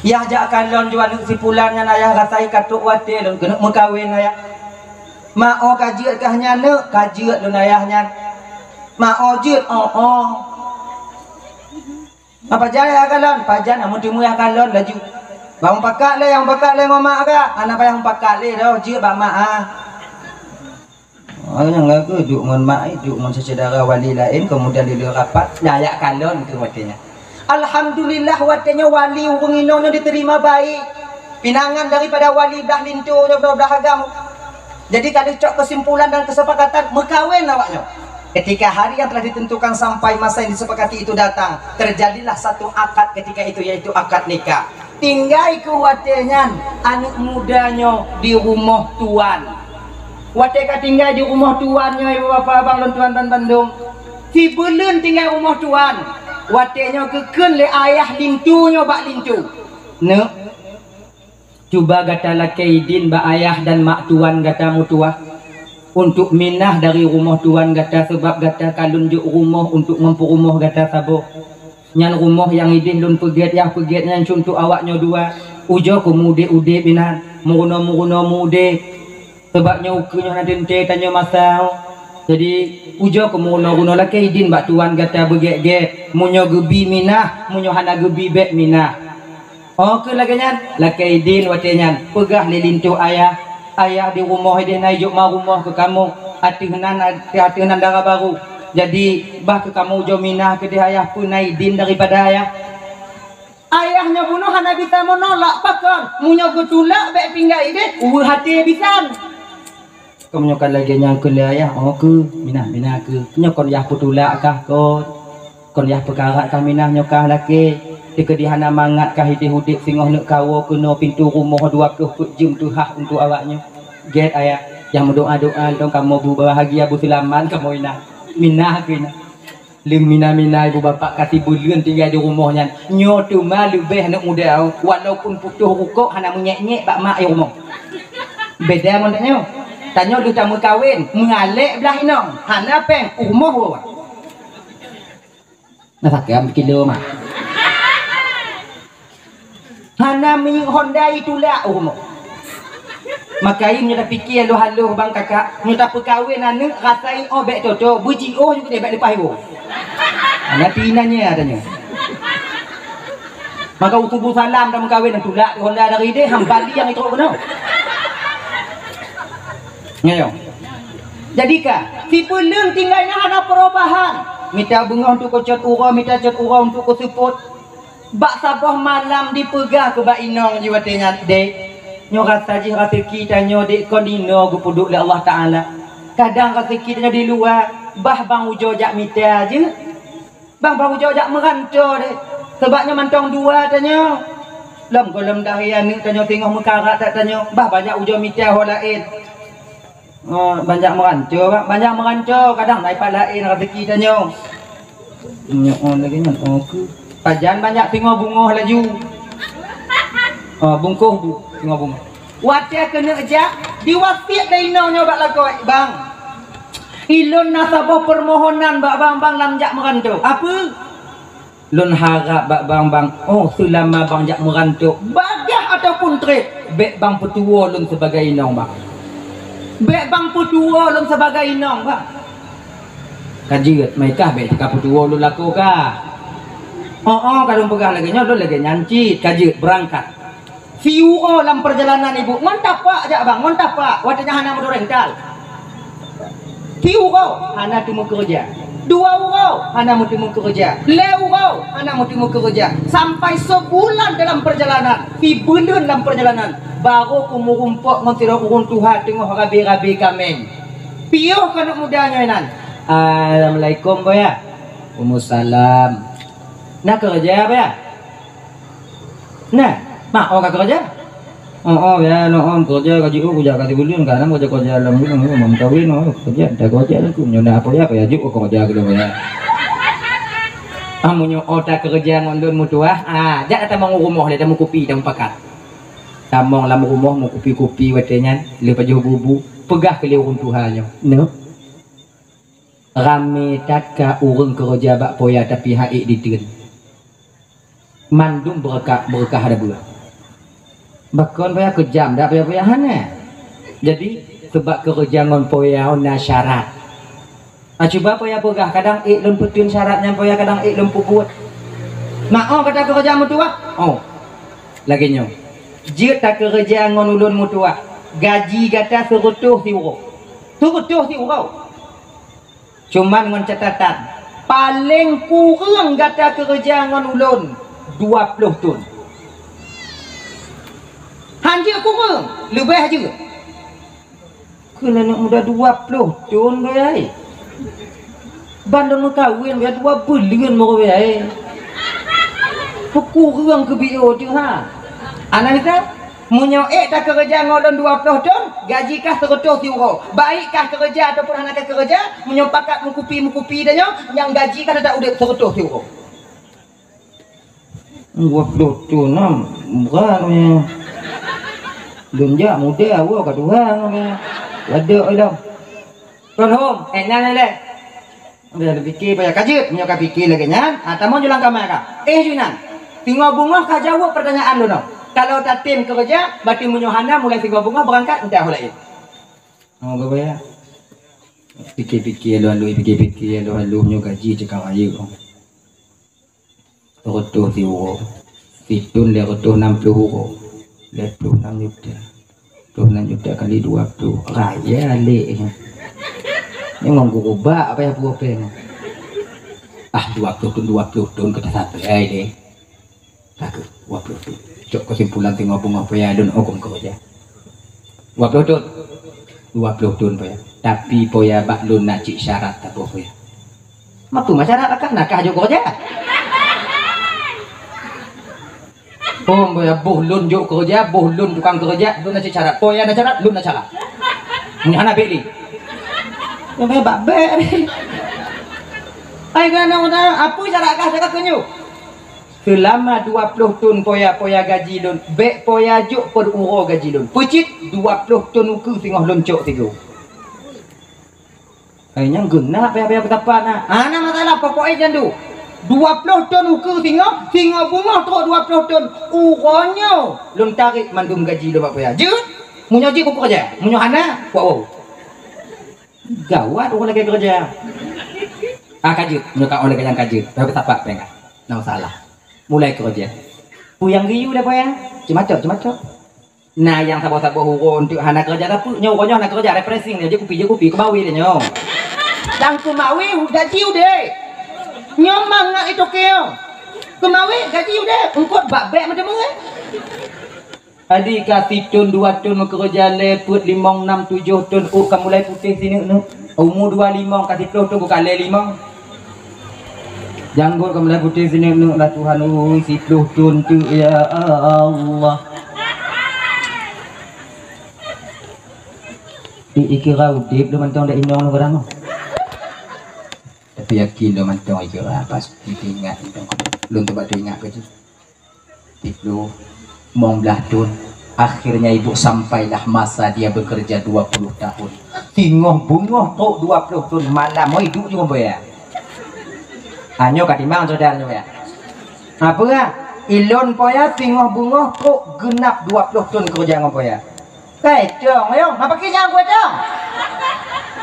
ya jak kalon jual si pulannya ayah ratai katuk wate lun kena mengkawin ayah. Mao kajiat kahnya ne kajiat lun ayahnya. Mao jut apa jaya kalon pajan amun timu ya kalon laju bang pakak le yang pakak le ngomak ka anak yang pakak le dah je ba mak yang lagu duk ngon mak duk ngon saudara wali lain kemudian dia rapat layak kalon ke watenya. Alhamdulillah watenya wali urunginonyo diterima baik pinangan daripada wali dah lintunya dah agama. Jadi kalau cok kesimpulan dan kesepakatan mekawin awaknya. Ketika hari yang telah ditentukan sampai masa yang disepakati itu datang, terjadilah satu akad ketika itu, yaitu akad nikah. Tinggal kuatnya anak mudanya di rumah tuan. Wateka tinggal di rumah tuannya ibu bapak abang dan tuan dan Bandung. Si belum tinggal rumah tuan. Watenya keken le ayah lintunya bak lintu. Ne, coba gata lakaidin bak ayah dan mak tuan gata mutua. Untuk minah dari rumah tuan gata sebab gata kalun juk rumah untuk mampu rumah gata sabo. Nyan rumah yang idin lun pegiat yang pegiatnya untuk awaknya dua. Ujo kemude ude binan muruno mude sebabnya ukunya nadente tanya masau. Jadi ujo kemuno laki idin bak tuan gata beget munyo gebi minah munyo hana gebi bet minah. Ke laganya laki idin watenya pegah lilintu ayah. Ayah di rumah dia naik ma rumah ke kamu hati-hati darah baru. Jadi bah ke kamu jominah ke dia ayah pun naik din daripada ayah. Ayahnya bunuh hana bisa menolak pakar. Munyo getulak baik pinggai deh. Hati bisan. Kamu nyokan lagi yang ke ayah. Ke minah ke. Nyokon yah putulak kah kon yah perkara kah minah nyokah laki. Jika dihana mangat kah hidup singoh nak kawo kena pintu rumah 20 jam tu hak untuk awaknya. Get ayah yang berdoa-doa dong kamu bu bahagia bu selamat kamu minah kena. Lem minah ibu bapak kasih bulan tinggal di rumahnya. Nyo tu mah lebih anak muda walaupun putuh rukuk hana menyek-nyek bak mak rumah. Beda mon tanya lu tamu kawin mengalek belah inong hana peng rumah wa. Nah sakam kilo mah. Hana ming Honda itulah umur. Maka ini dah fikir halo bang kakak, nyata perkahwin anak rasain obek toto, buji juga dia balik lepas ibu. Anak pinanya adanya. Maka ukubu salam dah berkahwin dan tulak Honda dari dia hambali yang itu benar. Ngayo. Jadikah si pelung tinggalnya ada perubahan. Minta bunga untuk kocot urang, minta cot urang untuk kusuput. Bak sabah malam dipegah ke bak inong jiwa tengah dek. Nyo rasa je rezeki tanyo dek kondino gu puduk le Allah Taala. Kadang rezeki tanyo di luar, bah bang ujo jak mita aje. Bang baru jauh merantau deh. Sebabnya mantong dua tanya. Lam golem dahian ni tanya tengok muka tak tanya. Bah banyak ujung mitah lain. Banyak merancau, banyak merancau. Kadang naik pada lain rezeki tanya. On lagi nyan. Pajan banyak tengok bunga laju. Bungkuh tengok bunga. Watia kena ajak diwasiat dari nyonya bak lakoi bang. Ilun nasabah permohonan bak bang lam jak merantau. Apa? Lun harap bak bang. Oh selama bang jak merantau, bagah ataupun trade, bek bang petua lun sebagai inong bang. Bek bang petua lun sebagai inong bang. Kajiat mereka bek tika petua lun laku kah? Kadang pegah lagi nyo lun lagi nyancit kajiat berangkat. Fiu dalam perjalanan ibu, mantap pak aja bang, mantap pak. Watanya hana mau rental. Fiu hana tu mau kerja. 2 euro hana mau tu kerja. 5 euro hana mau tu kerja. Sampai sebulan dalam perjalanan, bulan dalam perjalanan, baru kumurumpok mentira urun Tuhan tengok rabi-rabi kamen. Piuh kan mudanya nan. Assalamualaikum boya. Waalaikumsalam. Nak kerja apa ya? Nah. Mak, kerja? Ya, kerja gaji kerja kasih bulan kan, kerja dalam bulan mau kawin, kerja, dah kerja lah, nyonya apa ya juk kerja gitu ya. Amunyo otak kerja ngondon mutua, jak datang mau rumah dia mau kopi dan pakat. Tamong lam rumah mau kopi watenya, lepas jauh bubu, pegah ke urun Tuhannya. No. Rame tak urun kerja bak poya tapi haik diteun. Mandum berkah ada bulan. Bakon payah kejam dah payah-payahan jadi sebab kerja ngon poya na syarat. Cuba poya pegah kadang lun putun syaratnya poya kadang lun puput. Kata kerja mutua. Lagi nyo. Jia tak kerja ngon ulun mutua. Gaji kata serutuh euro. Cuman ngon catatan paling kurang kata kerja ngon ulun 20 tun. Hanya kurang, lebih aja. Kena nak muda 20 tun bayai. Bandar kawin bayai 2 bulan mau bayai. Kurang ke bio tu ha. Anak kita munyo tak kerja ngolon 20 tun, gaji kah 100 euro. Baik kah kerja ataupun anak kerja, munyo pakat mukupi dah yang gaji kah tak udah 100 euro. 20 tun murah punya. Dunja muda awak kat Tuhan ada dah. Tuan hom, enak le. Dia fikir banyak kaji, punya fikir lagi nya. Tamu julang kamar ka. Junan. Tinggal bunga ka jawab pertanyaan lu no. Kalau tak tim kerja, berarti munyohana mulai tinggal bunga berangkat entah mulai. Bapa ya. Fikir-fikir lu nyo gaji cakap ayu. Rotoh euro. Pitun le rotoh 60 euro. 26 juta. 26 juta kali 20 raya le. Ini ngomong gubak apa ya buapeng. 20 tahun kita sampai deh. Aku 20 tahun. Cok kesimpulan tengok bunga apa ya don okom kerja. 20 tahun apa ya. Tapi poya bak lu nak cik syarat tak apa ya. Mampu masyarakat nak juga kerja. Boya bohlun juk kerja, bohlun tukang kerja, lu nak syarat. Poya nak syarat, lu nak syarat. Ini anak beli. Ya bak beli. Ai kan apa syarat kah cakap kenyu? Selama 20 tahun poya gaji lun, bek poya juk per uro gaji lun. Pucit 20 tahun uku tengah loncok tiga. Ainya guna payah betapa nah. Ana masalah pokoknya jandu. 20 ton ukur tinggal bunga teruk 20 ton uronyo lum tarik mandum gaji lu apa ya je munyo je kok kerja munyo hana wow gawat orang lagi kerja kajut munyo ka oleh yang kajut baru tapak pengen nah salah mulai kerja puyang riu dah poya cemacok nah yang sabo-sabo hurun untuk hana kerja tapi nyoronyo hana kerja refreshing dia je kopi kebawi dia nyo dan kumawi gaji udah nyomang nak itu keo kemawi gaji udah engkau bak-bak macam mana adik kasih tun 2 tun kerja leput 5, 6, 7 tun kamu mulai putih sini umur 25 kasih 10 tun bukan le 5 Janggut kamu lagu di sini nuk lah Tuhan si pluh tuntu ya Allah. Ikira udip lu mantong dak indong lu barang. Tapi yakin lu mantong ikira pas diingat indong. Lu coba diingat ke Tiplu mong belah tun. Akhirnya ibu sampailah masa dia bekerja 20 tahun. Tingoh bungoh tok 20 tahun malam mau hidup juga boya. Anyo kadimang saudaranya ya. Apa ya? Ilon poya tingoh bungoh tok genap 20 tahun kerja ngopo ya. Kecong ayo, apa kisah gue dong?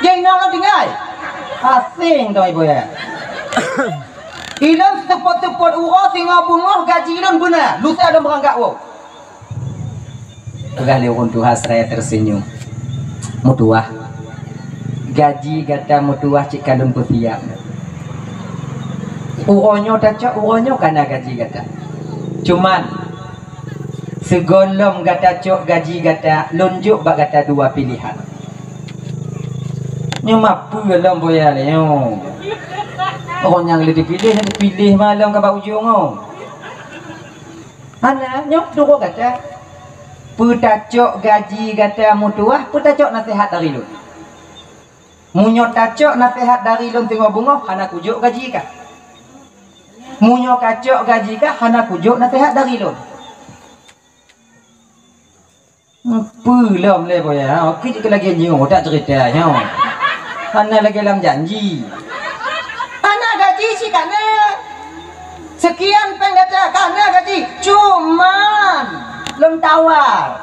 Jeng nong tinggal. Asing dong ibu ya. Ilon tepot-tepot uro tingoh bungoh gaji ilon benar. Lusa ada berangkat wo. Kali untuk hasraya tersenyum. Mutuah gaji gata mutuah cik kadun putiak. Uronyo taca uronyo karena gaji gata. Cuman segolong gata cok gaji gata lunjuk bak gata dua pilihan. Nyo mampu dalam boya leo. Orang yang lebih dipilih malam ke bau ujung oh. Ana nyok dulu gata. Putacok gaji gata mutuah, putacok nasihat dari lu. Munyok tacok nasihat dari lu tengok bunga, hana kujuk gaji kah? Munyok kacok gaji kah, hana kujuk nasihat dari lu. Belum le boya, oke juga lagi nyong, tak ceritanya. Hana lagi dalam janji. Hana gaji sih kana. Sekian penggata kana gaji, cuman lon tawar.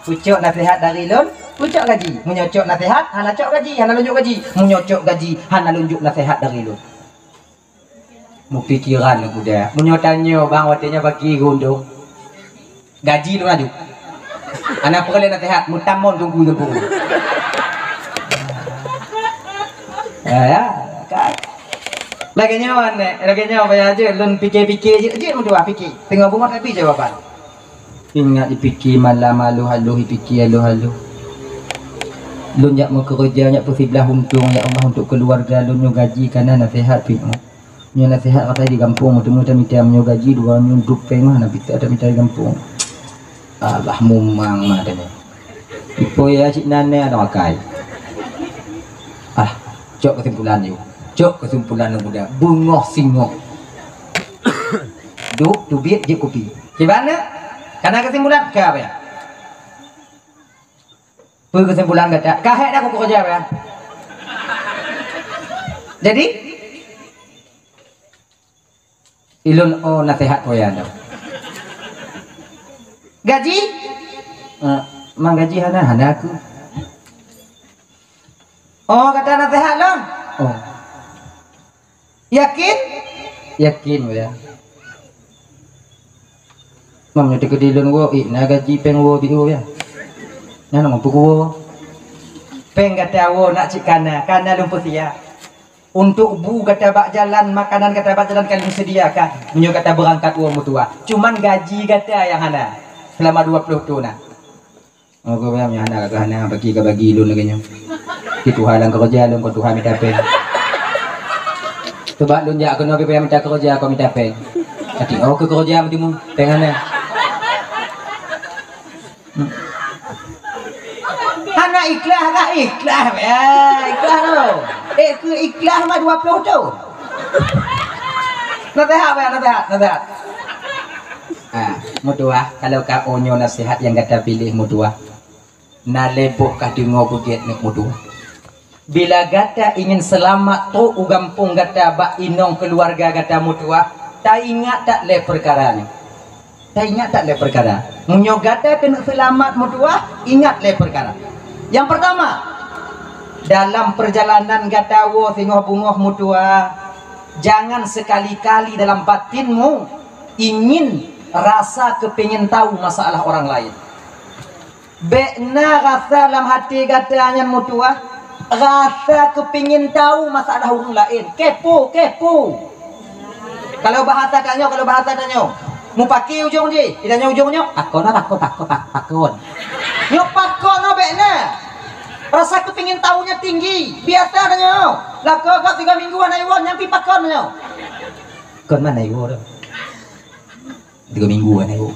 Pucuk nasihat dari lon, pucuk gaji. Menyocok nasihat, hana cok gaji, hana lunjuk gaji. Menyocok gaji, hana lunjuk nasihat dari lon. Mu pikiran aku dah. Menyotanyo bang watenya bagi gondong. Gaji lu maju. Anak perlu nasihat, mutamon tunggu. Ya, kan. Lagi nyawa apa aja, lon pikir-pikir je mudah pikir. Tengok bunga tapi jawaban. Ingat dipikir malam malu halu dipikir halu. Lu nyak mau kerja nyak persiblah untung ya Allah untuk keluarga lu nyo gaji karena nasihat pimu. Nyo nasihat kata di kampung mudah-mudahan minta nyo gaji dua nyo dupeng mana bisa ada minta di kampung. Allah mumang madane. Ipo ya cik nane ada makai. Ah, cok kesimpulan yuk. Cok kesimpulan muda. Bungoh singoh. Duk dubit je kopi. Gimana? Karena kesimpulan ke apa ya? Kesimpulan kata, kahek dah aku kerja apa ya? Jadi ilun oh nasihat koyan dah. Gaji? Mang gaji hana aku. Oh kata nasihat long. Oh. Yakin? Yakin ya. Mam nyata kedilun wo na gaji peng wo biu ya. Nya nang mampu wo. Peng kata wo nak cik kana lumpur sia. Untuk bu kata bak jalan makanan kata bak jalan kalian sediakan. Menyo kata berangkat wo mutua. Cuman gaji kata yang hana selama 20 tahun nah. Oh go yang hana kata hana bagi ke bagi lun lagi nya. Ki Tuhan lang kerja lun ko Tuhan minta peng. Coba lun ya kena pe minta kerja ko minta peng. Ati oh ke kerja mestimu pengane. Hana ikhlas kah ikhlas ya ikhlas tu ke ikhlas mah 20 tu nasihat ya nasihat mutuah kalau kau onyo nasihat yang kata pilih mutuah naleboh kah dengo buget nek mutuah bila gata ingin selamat tu ugampung gata bak inong keluarga gata mutuah tak ingat tak le perkara ni. Tak ingat tak le perkara. Menyogata kena selamat mutuah, ingat le perkara. Yang pertama, dalam perjalanan gatawo singoh bungoh mutuah, jangan sekali-kali dalam batinmu ingin rasa kepingin tahu masalah orang lain. Bekna rasa dalam hati katanya mutuah, rasa kepingin tahu masalah orang lain. Kepo. Kalau bahasa tanyo, mau pakai ujung je, tidaknya ujungnya, takon. Nyo pakon no bekna. Rasa kepingin tahunya tinggi, biasa tanyo. Lako 3 mingguan ayuan yang pi pakon nyo. Kon mana ibu tu? 3 minggu kan ibu.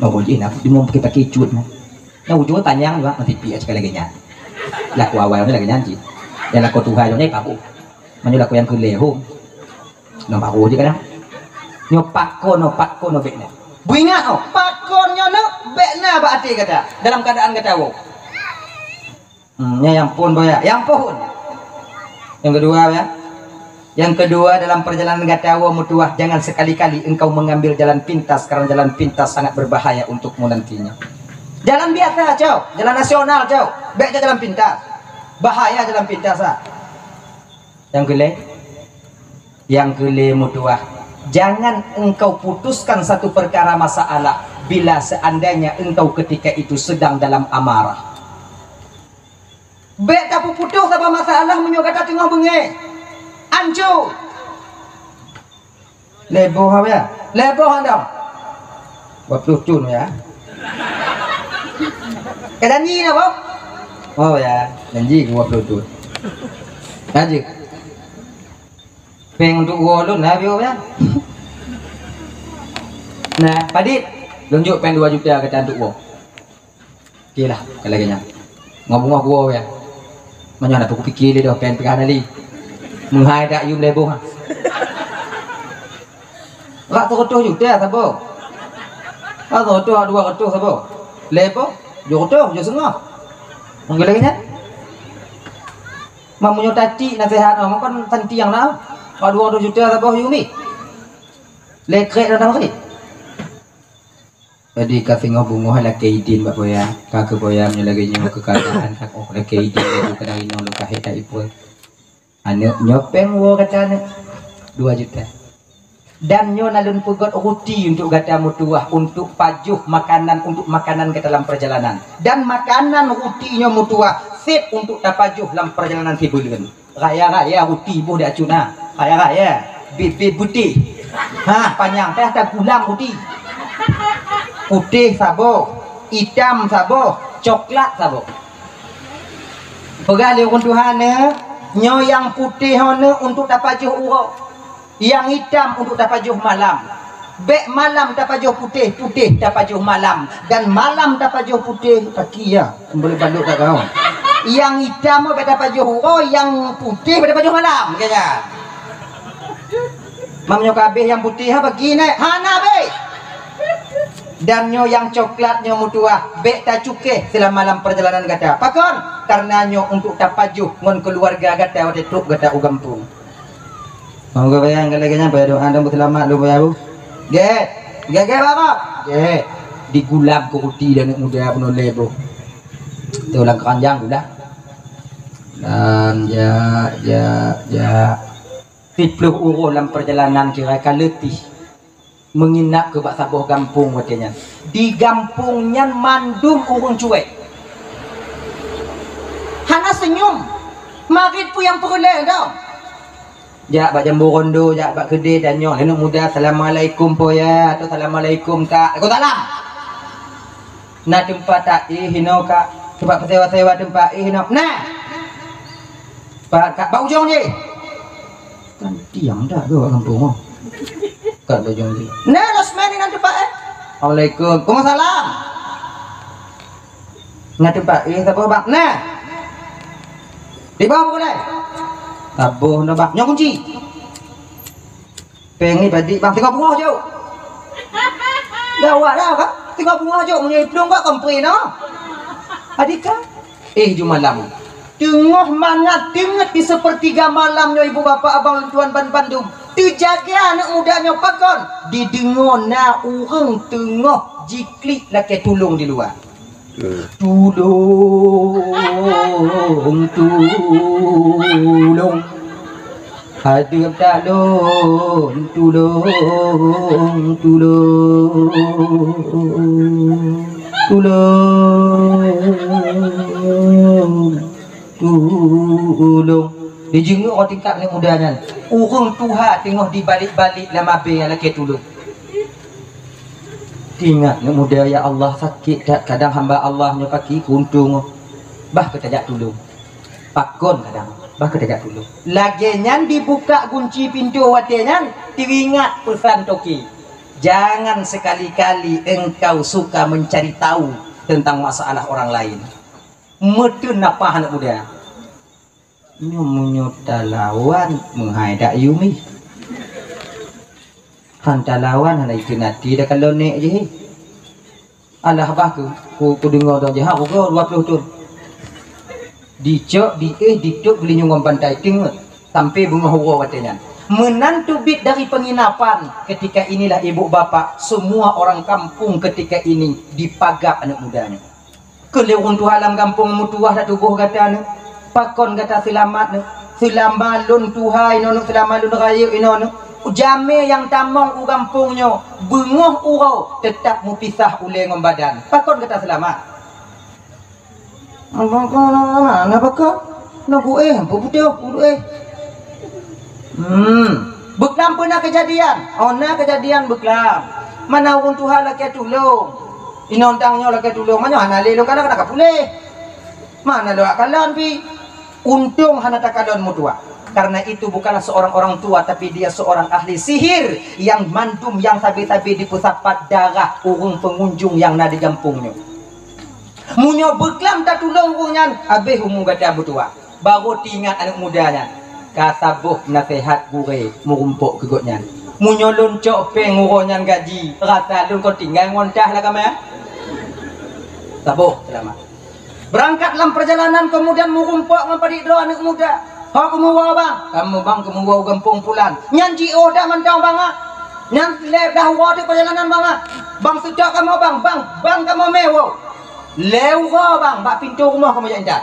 Mau boleh nak dia mau pakai cut nah. Nah ujung tanyang juga nanti pi sekali lagi nya. Lah ku awal ni lagi nyanyi. Dan aku Tuhan ni paku. Manyo lah ku yang keleho. Nampak aku je kan. Nyo pakon no bekna. Buingat oh, pakonnya no bekna ba ati kata. Dalam keadaan kata wo. Yang pun boya, yang pun. Yang kedua ya. Yang kedua dalam perjalanan gatawa mutuah, jangan sekali-kali engkau mengambil jalan pintas karena jalan pintas sangat berbahaya untukmu nantinya. Jalan biasa jauh, jalan nasional jauh, baik jalan pintas, bahaya jalan pintas ah. Yang kele mutuah, jangan engkau putuskan satu perkara masalah bila seandainya engkau ketika itu sedang dalam amarah. Baik tak putus apa masalah menyokata tengah bengai. Ancu leboh apa ya? Leboh anda buat lucun ya. Janji apa? Oh ya, janji buat lucun. Janji. Peng untuk golun lah bio ya. Nah, Padit, tunjuk pen 2 juta kata untuk gua. Okey lah, kalau kena. Ngomong gua ya. Mana nak aku fikir dia dah pen pegang ali. Menghai dak yum leboh. Rak 100 juta sabo. 200 sabo. Leboh, 200 je setengah. Mungkin lagi nya. Mamunyo tati nasihat orang kan tanti yang dah. 200 juta sabo yumi. Lekrek dah kali. Jadi kasih ngobungo hala keidin bak boya. Ka ke boya lagi nyo kekadaan hak oh la keidin itu kena ino lo ka heta ipul. Anu nyopeng wo kata 2 juta. Dan nyo nalun pugot ruti untuk gata mutuah untuk pajuh makanan untuk makanan ke dalam perjalanan. Dan makanan ruti nyo mutuah fit untuk tapajuh dalam perjalanan tibulan. Raya-raya ruti buh dak cuna. Raya-raya bibit putih. Ha panjang teh ada gulang ruti. Putih sabo, hitam sabo, coklat sabo. Pegali kun Tuhan nyo yang putih hone untuk tapajuh uro. Yang hitam untuk tapajuh malam. Bek malam tapajuh putih, putih tapajuh malam dan malam tapajuh putih pagi ya. Boleh baluk tak kau. Yang hitam bek tapajuh uro, yang putih bek tapajuh malam kaya. Mamnyo kabeh yang putih ha pagi ni. Hana be. Dan nyo yang coklat nyo mutuah bek ta cuke selama malam perjalanan gata. Pakon karena nyo untuk tapajuh ngon keluarga gata wate truk gata u kampung. Mau ke bayang kalaganya bayar doa dan selamat lu bayar bu. Ge bapak. Ge digulab ke uti dan muda penuh lebo. Tu lang keranjang sudah. Dan ya 30 euro dalam perjalanan kira letih. Menginap ke bak sabuh kampung katanya. Di kampungnya mandum urung cuek. Hana senyum. Marit pu yang peroleh dah. Jak bak jambu rondo, jak bak kedai dan nyo. Anak muda assalamualaikum po ya atau assalamualaikum kak. Aku salam. Nah tempat tak hino kak. Tempat sewa-sewa tempat hino. Nah. Pak kak bau ujung je. Kan tiang dah ke kampung. Kat bojong dia. Nah, Rosmani nanti Pak Assalamualaikum. Waalaikumsalam. Nanti Pak, siapa bang? Nah. Di bawah boleh. Tabuh no bang. Nyok kunci. Peng ni tadi bang tengok bunga jauh. Dah kan? Tengok bunga jauh punya pelung kak kompre no. Adika? Jom malam. Tengah mangat di sepertiga malamnya ibu bapak abang tuan Bandung. Terjaga anak mudanya pakon didengar na urang tengah jiklik laki tulung di luar. Tulung hadir tak lon tulung dijenguk orang tingkat ni mudanya urung tuha tengok di balik-balik lama be yang laki tulung. Ingat ni muda ya Allah sakit tak kadang hamba Allah nya kaki kuntung bah kita jak tulung pakon kadang bah kita dulu. Lagi nyan dibuka kunci pintu watenyan, teringat pesan Toki. Jangan sekali-kali engkau suka mencari tahu tentang masalah orang lain. Metun apa anak muda? Nyumunyota lawan menghaidak yumi. Hantar lawan anak itu nanti dah kalau nek je. Alah bah ku dengar dah je ha ku 20 tu. Dicok dituk beli nyungom pantai tengok sampai bunga hura katanya. Menantu bit dari penginapan ketika inilah ibu bapa semua orang kampung ketika ini dipagap anak mudanya. Kelewun tu halam kampung mutuah dah tubuh kata pakon kata selamat selamalun tuhai nono selamalun raya inono jame yang tamong u kampungnya bengoh urau tetap mupisah ule ngom badan pakon kata selamat. Abang kau mana pakak? Nak apa putih? Beklam pernah kejadian. Ona kejadian beklam. Mana orang Tuhan laki tolong. Inontangnya laki tolong. Mana hana lelong kana kana kapuleh. Mana doa kalan pi. Untung hana takalon mutua. Karena itu bukanlah seorang orang tua tapi dia seorang ahli sihir yang mandum yang sabi-sabi di pusapat darah urung pengunjung yang nadi kampungnya. Munyo beklam tak tolong urungan habis umum gada butua. Baru tingat anak mudanya. Kasabuh nasihat gure merumpuk kegotnya. Munyo loncok peng urungan gaji. Rasa lun kau tinggal ngontah lah kamu ya. Sabuh selamat. Berangkat dalam perjalanan kemudian merumpuk ngapadik doa anak muda. Hak kamu bawa bang. Kamu bawa gampung pulan. Nyanji dah mantau bang ah. Nyan lep dah wadi perjalanan bang ah. Bang sejak kamu bang. Bang kamu mewah. Lewa bang, bak pintu rumah kamu jangan.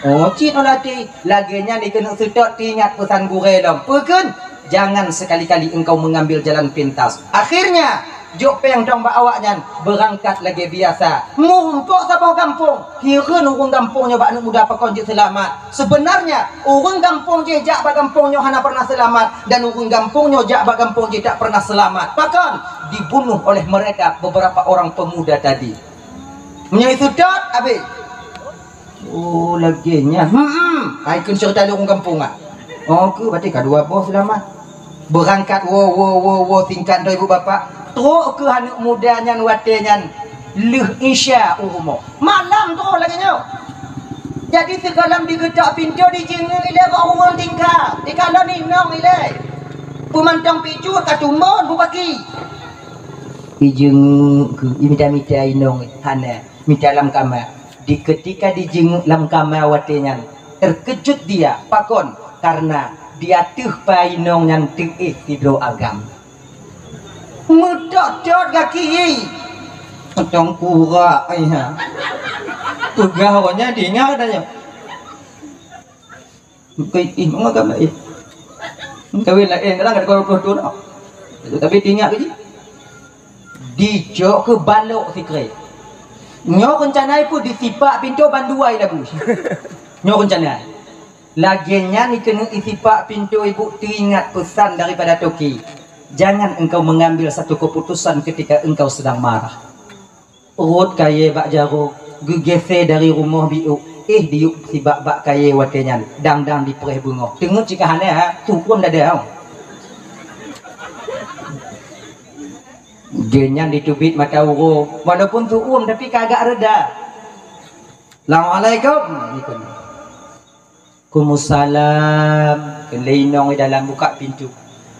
Oh, cik olati. Laginya dikena sedot ingat pesan gure dong. Pekun, jangan sekali-kali engkau mengambil jalan pintas. Akhirnya, jok peng dong bak awaknya berangkat lagi biasa. Mumpuk sabah kampung. Kira urung kampungnya bak anak muda pakon je selamat. Sebenarnya, urung kampung je jak bak kampungnya hana pernah selamat dan urung kampungnya jak bak kampung je tak pernah selamat. Pakon dibunuh oleh mereka beberapa orang pemuda tadi. Menyai sedot habis. Oh laginya. Aikun cerita orang kampung ah. Oh ke berarti kedua bos selamat. Berangkat wo tingkat dari ibu bapa. Teruk ke anak mudanya watenya leh isya umur. Malam teruk laginya. Jadi segalam digedak pintu dijengeng ile kau orang tingkah. Dikala ni nong ile. Pemantang picu katumbon bu pagi. Dijengeng ke imita-mita inong hana. Di dalam kamar. Di ketika dijenguk dalam kamar watenya terkejut dia pakon karena dia tuh painong yang tidur agam. Mudot-dot kaki. Macam pura ya. Pegawainya dengar katanya. Mengagam agam lah. Kawin lain kadang ada kau tu nak. Tapi tinggal ke? Dijok ke balok sikret. Nyo rencana pun disipak pintu banduai dah bu. Nyo rencana. Laginya ni kena isipak pintu ibu teringat pesan daripada Toki. Jangan engkau mengambil satu keputusan ketika engkau sedang marah. Urut kaya bak jaruk, gegese dari rumah biuk. Diuk si bak kaya watenya. Dang di perih bunga. Tengok jika hana tukum dah ada. Dia ditubit mata uru walaupun tuum tapi kagak reda. Assalamualaikum. Waalaikumsalam. Leinong dalam buka pintu.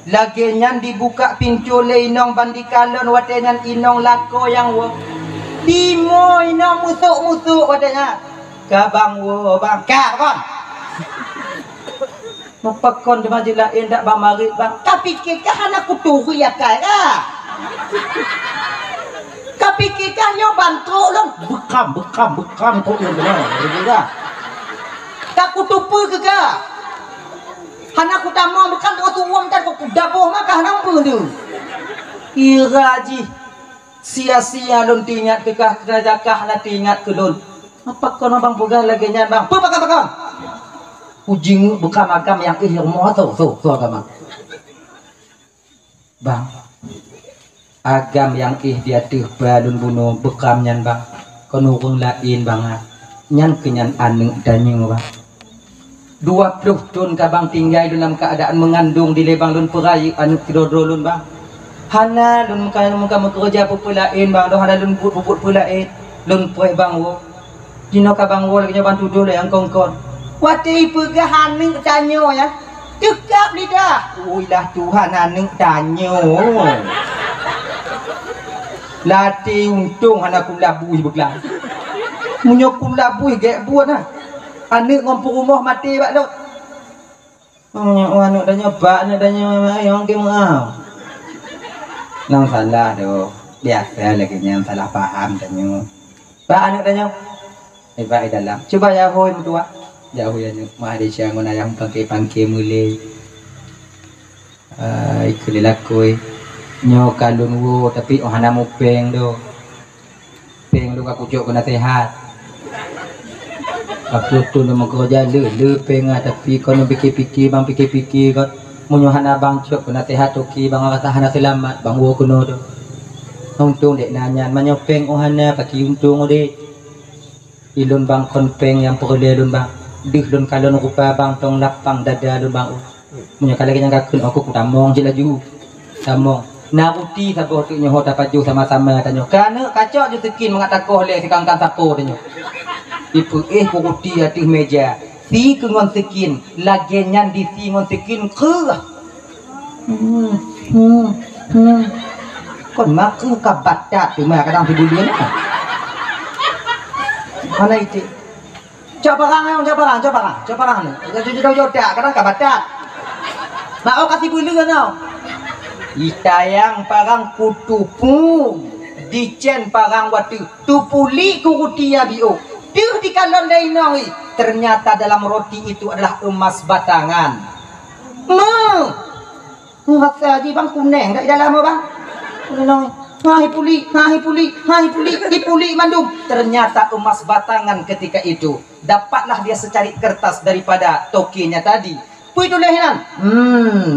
Lagi nyan dibuka pintu leinong bandikalon watenya inong lako yang wo. Dimo inong musuk watenya. Kabang wo bang kabang. Mapakon de majilah endak bang marit bang. Tapi kekah anak kutu ya kaya. Kapikirkan nyo bantu long bekam kok yang benar juga tak kutupu ke ka hana ku tamang bekam tu uang tak ku dapoh maka hana pun tu iraji sia-sia lon tingat ke kah kerajaan hana tingat ke lon apa kau bang boga lagi nyan bang pakam ujing bekam agam yang mau tu agam bang agam yang dia tuh balun bunuh bekam nyan bang konurung lain bang nyan kenyan aneng danyeng bang 20 tahun kabang tinggal dalam keadaan mengandung di lebang lun perai anu tidodro lun bang. Hana lun muka kerja pupulain bang, doh hana lun bubut pulain lun puai bang wo. Dino kabang wo lagi bantu dulu yang kongkon. Wati pegahan ni tanyo ya. Tekap lidah. Uilah Tuhan anu tanyo. Lati untung hana kum labui beglang. Munyo kum labui gek buat nah. Anak ngompor rumah mati bak dok. Anak dah nyoba, anak dah nyoba yang ke mau. Nang salah dok. Biasa lagi yang salah paham danyo. Pak anak dah nyoba. Baik dalam. Coba ya hoi mutua. Jauh ya nyoba. Malaysia ngona yang pangke mulai. Ikulilakoi. Nyo kalun wo tapi ohana mo peng do. Peng do aku cok kena sehat. Aku tu nama kerja le pengah tapi kau nak fikir bang fikir kau munyohan abang cok kena sehat oki bang kata hana selamat bang wo kuno do. Untung dek nanya manyopeng ohana pakai untung ode. Ilun bang konpeng yang perle lun bang. Dih lun kalon rupa bang tong lapang dada lun bang. Munyo kala yang kakun aku kutamong je laju. Tamong. Naruti sabo tu nyoh dapat ju sama-sama tanyo. Kana kacok je tekin mengatakoh le sikangkan sapo tanyo. Ibu kuruti atas meja. Si kengon sekin, lagenyan di si ngon sekin ke. Kon mak ke kabatat tu mak kadang tidur dia. Mana itu? Coba orang ni. Jadi jauh tak kadang kabatat. Mak au kasih bulu kan? Itayang parang kutupu, dicen parang watu, tupuli kuruti ya bio. Dia di kalon lainoi ternyata dalam roti itu adalah emas batangan. Rasa aja bang kuning dak dalam bang. Hai puli, dipuli mandum. Ternyata emas batangan ketika itu. Dapatlah dia secari kertas daripada tokinya tadi. Pui tulehinan.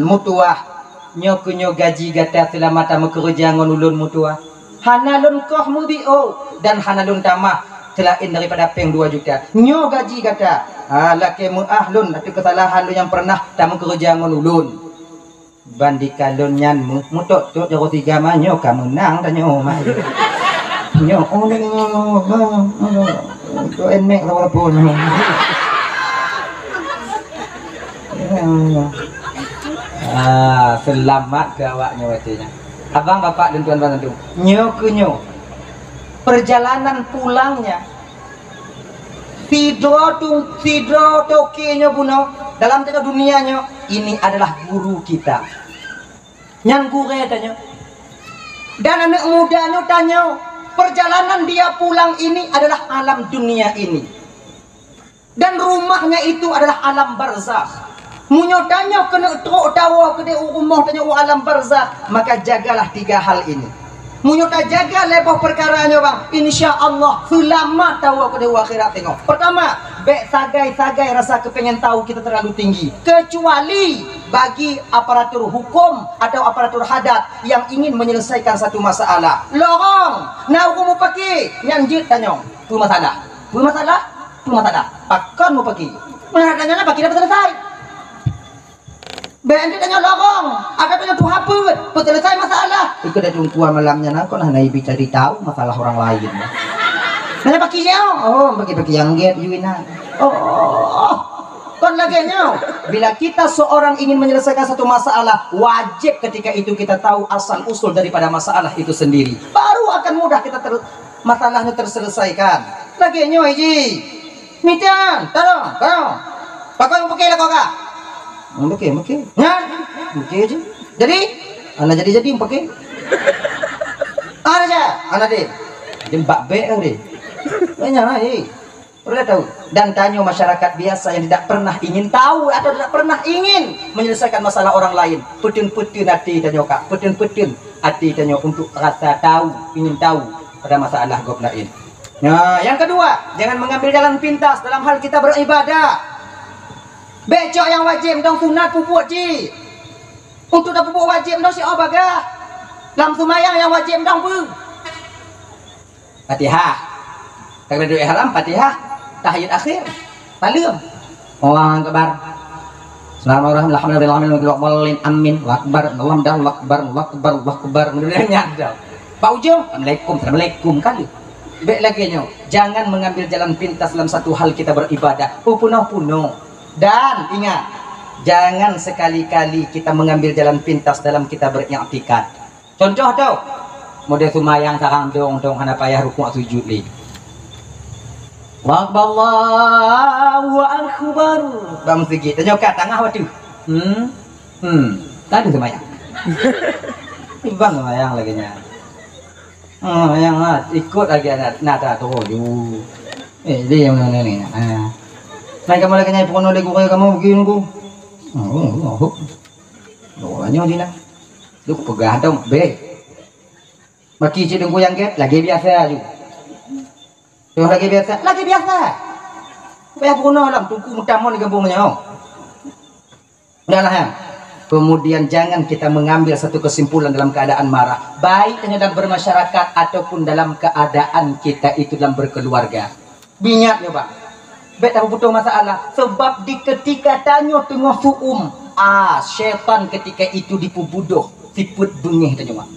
Mutuah. Nyo gaji gata selamata mekerja ngon ulun mutuah. Hanalun koh mubio dan hanalun tamah. Selain daripada peng 2 juta nyo gaji kata laki muahlun tapi kesalahan lu yang pernah tamu kerja ngon ulun bandi kalun nyan mutok tok jaro 3 mah nyo ka menang dan nyo mah nyo to enek apa pun selamat gawaknya watinya abang bapak dan tuan-tuan nyo perjalanan pulangnya sidro tokinya buno dalam tengah dunianya ini adalah guru kita nyan gure tanya dan anak mudanya tanya perjalanan dia pulang ini adalah alam dunia ini dan rumahnya itu adalah alam barzakh munyo tanya kena tawa kena rumah tanya alam barzakh maka jagalah 3 hal ini. Munyo tak jaga lepoh perkaranya bang, insya Allah selamat tahu aku di akhirat tengok. Pertama, bek sagai rasa kepengen tahu kita terlalu tinggi. Kecuali bagi aparatur hukum atau aparatur hadat yang ingin menyelesaikan satu masalah. Lorong, nah aku mau pakai, nyanjit tanya, tu masalah. Pakon mau pakai. Mana tanya nak pakai dapat selesai. Bende tanya lorong, ada tanya tu apa? Selesai masalah. Ikut dah tungguan malamnya nak kau nak naik cari tahu masalah orang lain. Mana pakai siapa? Oh, pakai yang get Yuina. Oh, kon lagi nyaw. Bila kita seorang ingin menyelesaikan satu masalah, wajib ketika itu kita tahu asal usul daripada masalah itu sendiri. Baru akan mudah kita masalahnya terselesaikan. Lagi nyaw ji. Mitian, tolong. Pakai yang pakai lah kau kah? Pakai. Pakai aja. Jadi, anak jadi pakai. Anak deh. Jembak be deh. Banyak lah, Perlu tahu. Dan tanya masyarakat biasa yang tidak pernah ingin tahu atau tidak pernah ingin menyelesaikan masalah orang lain. Petun-petun hati tanya kak. Petun-petun hati tanya untuk rasa tahu, ingin tahu pada masalah gob lain. Nah, yang kedua, jangan mengambil jalan pintas dalam hal kita beribadah. Becok yang wajib dong sunat pupuk ji. Untuk dah pupuk wajib dong si bagah. Dalam semayang yang wajib dong bu. Fatihah. Tak ada doa haram Fatihah. Tahiyat akhir. Palem. Allah akbar. Bismillahirrahmanirrahim. Amin. Akbar. Allah akbar. Allah akbar. Allah akbar. Kemudian nyadar. Pak Ujung, Assalamualaikum kali. Baik lagi nyo, jangan mengambil jalan pintas dalam satu hal kita beribadah. Puno. Dan ingat, jangan sekali-kali kita mengambil jalan pintas dalam kita beriktikad. Contoh tau, model sumayang sarang dong hana payah rukuk sujud li. Allahu akbar. Bang segi, tanya kat tengah waktu. Tadi sumayang. Ibang sumayang lagi nya. Yang ikut lagi nada tu ju. Dia yang mana ni? Naik kamu lagi nyai pukul lagi kamu begini ku. Doanya di na. Duk pegah dong, be. Baki cik dengku yang get lagi biasa ju. Yang lagi biasa. Bayar pukul dalam tungku mutamon di kampungnya. Udahlah ya. Kemudian jangan kita mengambil satu kesimpulan dalam keadaan marah, baik dalam bermasyarakat ataupun dalam keadaan kita itu dalam berkeluarga. Bingat ya Pak, baik tak butuh masalah. Sebab di ketika tanya tengah suum, syaitan ketika itu dipubuduh, siput bengih tanya Pak.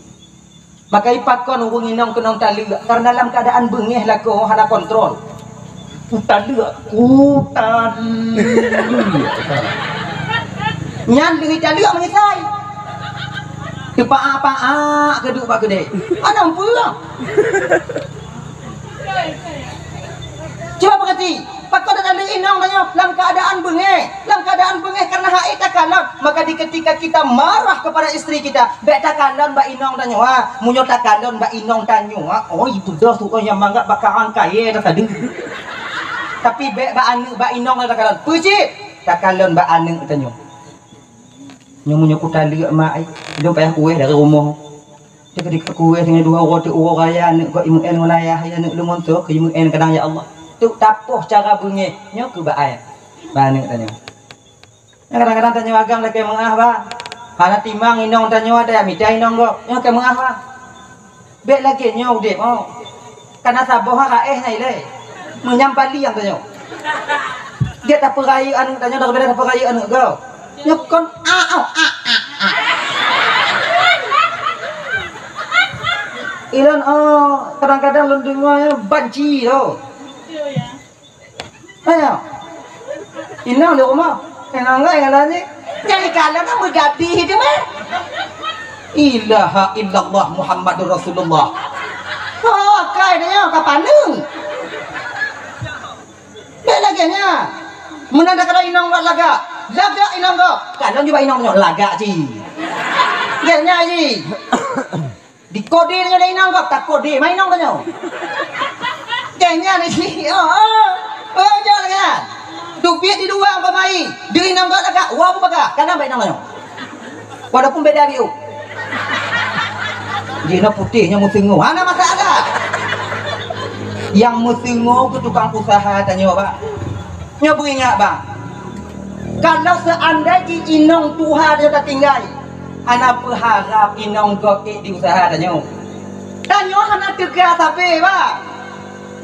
Maka ipakon urung inong kenong tali, karena dalam keadaan bengih lah kau hana kontrol. Utali. Nyan dengan jaluk menyesai. Tepak apa keduk pak gede. Ana pula. Coba perhati. Pakon dan inong tanya dalam keadaan bengeh karena hak tak kalam. Maka di ketika kita marah kepada istri kita, bek tak kalam mbak inong tanya, munyo tak kalam mbak inong tanya, oh itu dah suka yang mangga bakaran kaya dah tadi. Tapi bek mbak inong tak kalam. Puji tak kalam mbak anu tanya. Nyomunya ku tali mak ai dia payah kuih dari rumah dia ketika kuih dengan dua orang raya anak kau imu en dengan ayah anak lu montok ke imu en kadang ya Allah tu tapoh cara bunyi nyo ke ba ai banyak tanya kadang-kadang tanya agam lagi mengah ba hana timang inong tanya ada mida inong go nyo ke mengah ba bek lagi nyo dek mau karena saboh ha nai le menyampali yang tanya dia tak perai anu tanya dah beda tak perai anu go nyokon Ilan kadang-kadang lendengnya banci tu. Ayo. Inang di rumah. Inang enggak yang lain. Jadi kalian kan bergadi itu mah. Ilaha illallah Muhammadur Rasulullah. Oh, kayaknya kapan lu? Lagi nya. Menanda kalau inang buat laga inang go. Kalau juga inang punya laga ji. Genya ji. Di kode nya inang go tak kode main inang punya. Genya ni ji. Jangan kan. Dupiat di dua apa mai. Di inang go laga. Wah apa baga? Karena main inang punya. Walaupun beda biu. Jina putihnya musingo. Mana masalah? Yang musingo ke tukang usaha tanya Pak. Nyobu ingat Bang. Kalau seandainya inong Tuhan dia tak tinggal, anak berharap inong gokek di usaha tanya. Tanya anak tegak sabi, Pak.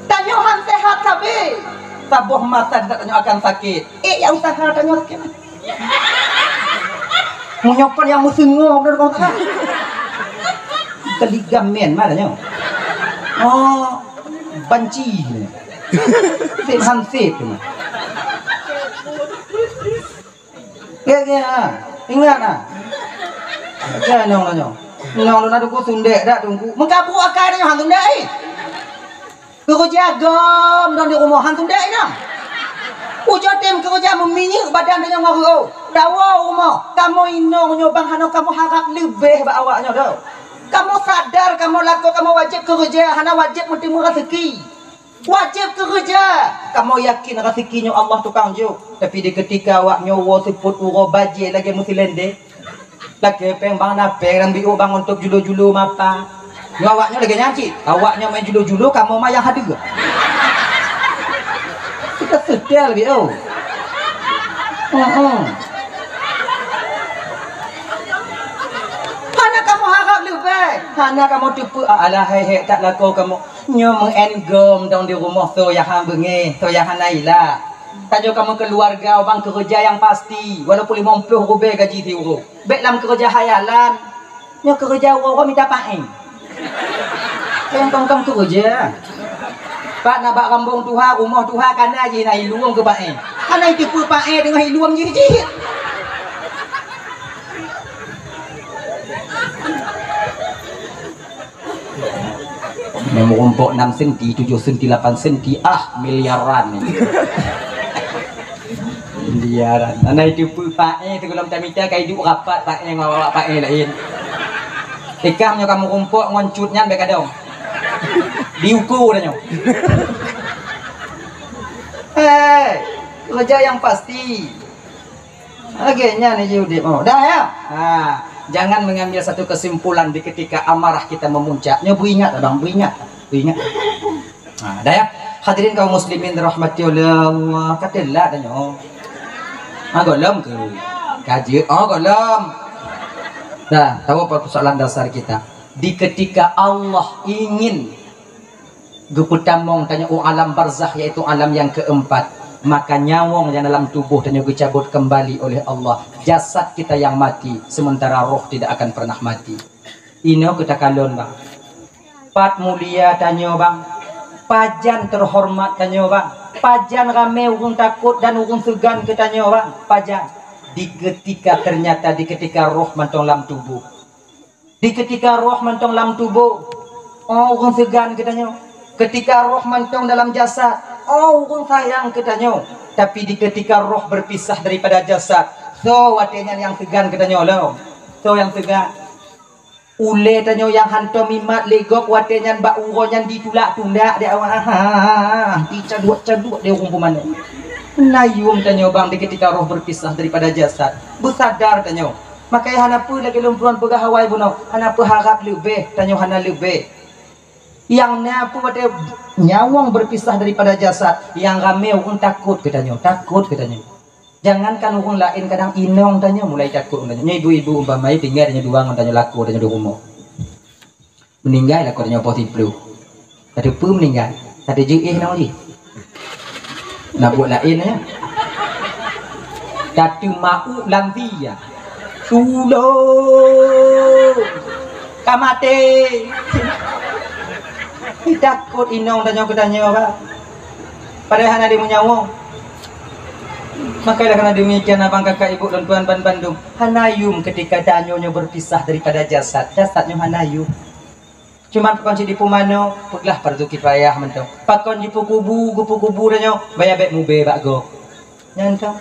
Tanya han sehat sabi. Sabuh masa tak tanya akan sakit. Yang usaha tanya sakit. Menyokon yang musingo benar kau tak? Keligamen mana tanya? Oh, banci. Sip hansip tu. Ya, ingat ah. Ya nyong. Nyong lu nadu ku sundek dak tungku. Mengkapu akar nya hang sundek ai. Ku jagom don di rumah hang sundek ina. Ujo tem kerja meminyak badan dia ngoro. Dawa rumah. Kamu inong nyo bang hano kamu harap lebih ba awaknya dah. Kamu sadar kamu laku kamu wajib kerja, hana wajib mentimu rezeki. Wajib kerja. Kamu yakin rezekinya Allah tukang jo. Tapi di ketika awak nyowo siput uro baje lagi mesti lende. Lagi peng bang napeng biu bang untuk julu-julu mapa. Yo awaknya lagi nyanci. Awaknya main julu-julu kamu mah yang hadir. Kita sedar biu. Hana kamu harap lebih. Hana kamu tipu alah hei tak laku kamu. Nyo mengenggom dong di rumah so yang hang bengih, so yang hang naila. Tanya kamu keluarga bang kerja yang pasti walaupun 50 rubel gaji diurut. Baik dalam kerja hayalan. Nya kerja orang minta paeng. Yang kamu kerja. Pak nak bak rambung Tuhan, rumah Tuhan kana je nak iluang ke paeng. Kana itu pun paeng dengan iluang je. Memang rumput 6 senti, 7 senti, 8 senti, miliaran ni. Miliaran. Anak itu pun pakai, tu kalau minta kaya hidup rapat pakai yang bawa pakai lain. Ikamnya kamu rumput ngoncutnya baik kadang. Diukur dah nyo. Kerja yang pasti. Akhirnya ni judip. Oh, dah ya. Jangan mengambil satu kesimpulan di ketika amarah kita memuncak. Nyobu ingat abang, ingat. Dah ya. Hadirin kaum muslimin dirahmati oleh Allah. Katalah dah nyo. Golem ke? Kaji. Golem. Dah, tahu apa persoalan dasar kita? Di ketika Allah ingin geputamong tanya alam barzakh yaitu alam yang keempat, maka nyawang yang dalam tubuh dan dicabut kembali oleh Allah. Jasad kita yang mati, sementara roh tidak akan pernah mati. Ini kita kalon bang. Pat mulia tanya bang. Pajan terhormat tanya bang. Pajan rame urung takut dan urung segan kita tanya bang. Pajan. Di ketika roh mantong dalam tubuh. Di ketika roh mantong dalam tubuh. Urung segan kita tanya. Ketika roh mantong dalam jasad. Urung sayang kita tanya. Tapi di ketika roh berpisah daripada jasad. So watenya yang segan kita nyolo. So yang segan. Ule tanyo yang hanto mimat legok watenya bak uronyan ditulak tundak dia awak. Dicaduk-caduk dia kumpuman. Nayum tanyo bang di ketika roh berpisah daripada jasad. Bersadar tanyo. Makanya hana pu lagi lumpuran pegah hawai buno. Hana pu harap lebih tanyo hana lebih. Yang napu wate nyawang berpisah daripada jasad. Yang rame urun takut katanya. Takut katanya. Jangankan orang lain kadang inong tanya mulai takut tanya. Ibu-ibu umpamanya tinggal tanya dua tanya laku tanya di rumah. Meninggal laku tanya positif. Tadi pun meninggal. Tadi je nak lagi. Nak buat lain ya. Tadi mau lanti ya. Sulo. Kamate. Takut inong tanya tanya apa. Padahal ada menyawang. Makanya karena demikian abang kakak ibu dan tuan ban Bandung hanayum ketika danyonya berpisah daripada jasadnya hanayum. Cuman pakon di pumano peglah fardu kifayah mentong. Pakon di kubu danyo bayar baik mube bak go. Nyantong.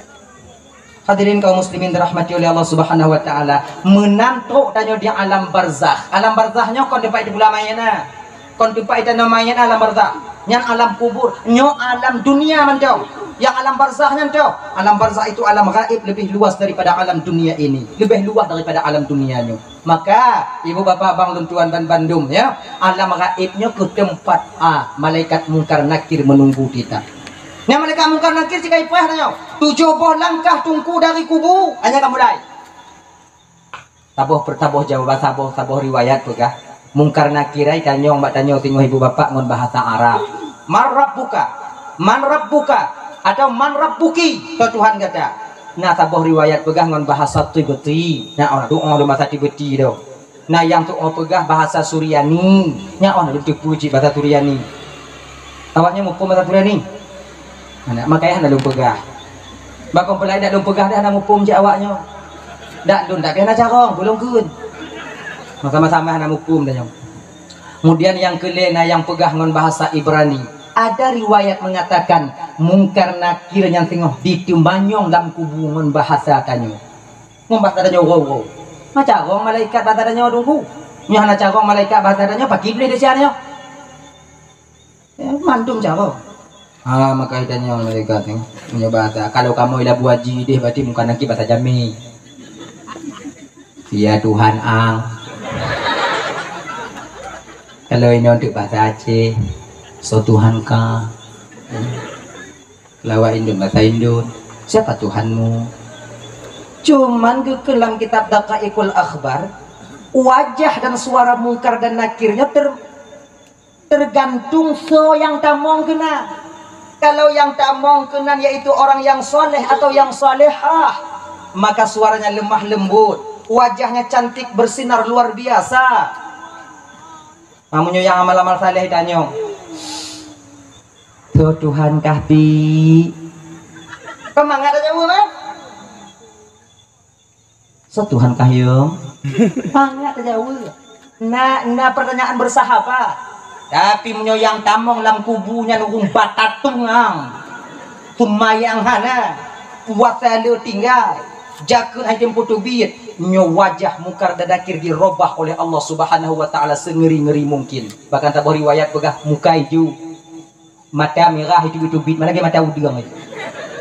Hadirin kaum muslimin dirahmati oleh Allah Subhanahu wa taala, menantuk danyo di alam barzakh. Alam barzahnya kon depai di bulan mayana. Kon depai dan mayana alam barzakh. Nyan alam kubur, nyo alam dunia mentong. Yang alam barzahnya tuh, alam barzah itu alam gaib lebih luas daripada alam dunia ini, lebih luas daripada alam dunianya. Maka ibu bapak bang luntuan dan Bandung ya, alam gaibnya ke tempat malaikat mungkar nakir menunggu kita. Yang malaikat mungkar nakir jika ipah tanya, 70 langkah tunggu dari kubu, hanya kamu mulai. Taboh jawaban taboh riwayat pegah. Mungkar nakirai tanyong mbak tanyong tinggal ibu bapak ngon bahasa Arab. Man rabbuka atau man rabbuki to Tuhan kata. Nah taboh riwayat pegah ngon bahasa Tibeti. Nah orang doa do bahasa Tibeti do. Nah yang tu pegah bahasa Suryani. Nya orang do puji bahasa Suryani. Awaknya mupum bahasa Suryani. Nah makanya anda pegah. Bakon pelai dak pegah dah anda mupum je awaknya. Dak dun dak kena carong belum kun. Sama-sama anda mupum dah nyong. Kemudian yang kelena yang pegah ngon bahasa Ibrani. Ada riwayat mengatakan mungkar nakir yang tengok ditimbanyong dalam kubungan bahasa tanyo. Membahasa tanyo wow. Macam orang malaikat bahasa tanyo dungku. Nya hana carong malaikat bahasa tanyo pagi boleh desian yo. Mandum caro. Maka tanyo malaikat ni punya bahasa. Kalau kamu ila buaji deh berarti mungkar nakir bahasa Jami. Ya Tuhan ang. Kalau ini untuk bahasa Aceh. So Tuhan ka lawa Indon bahasa Indon. Siapa Tuhanmu? Cuman ke dalam kitab Daqaiqul Akhbar, wajah dan suara mungkar dan nakirnya tergantung so yang tamong kena. Kalau yang tamong kenan yaitu orang yang soleh atau yang solehah, maka suaranya lemah lembut, wajahnya cantik bersinar luar biasa. Namunnya yang amal-amal saleh tanya, "So Tuhan kahpi." Kemang ada jawab kan? "So Tuhan kahyong." Mangga ada jawab. Nah pertanyaan bersahabat. Tapi menyoyang tamong lam kubunya nunggung batatungang sumayang hana puasa le tinggal jakun hajem putubit nyo wajah mukar dadakir dirobah oleh Allah Subhanahu wa taala sengeri-ngeri mungkin. Bahkan tak riwayat begah muka itu mata merah itu bit mana ge mata udang itu.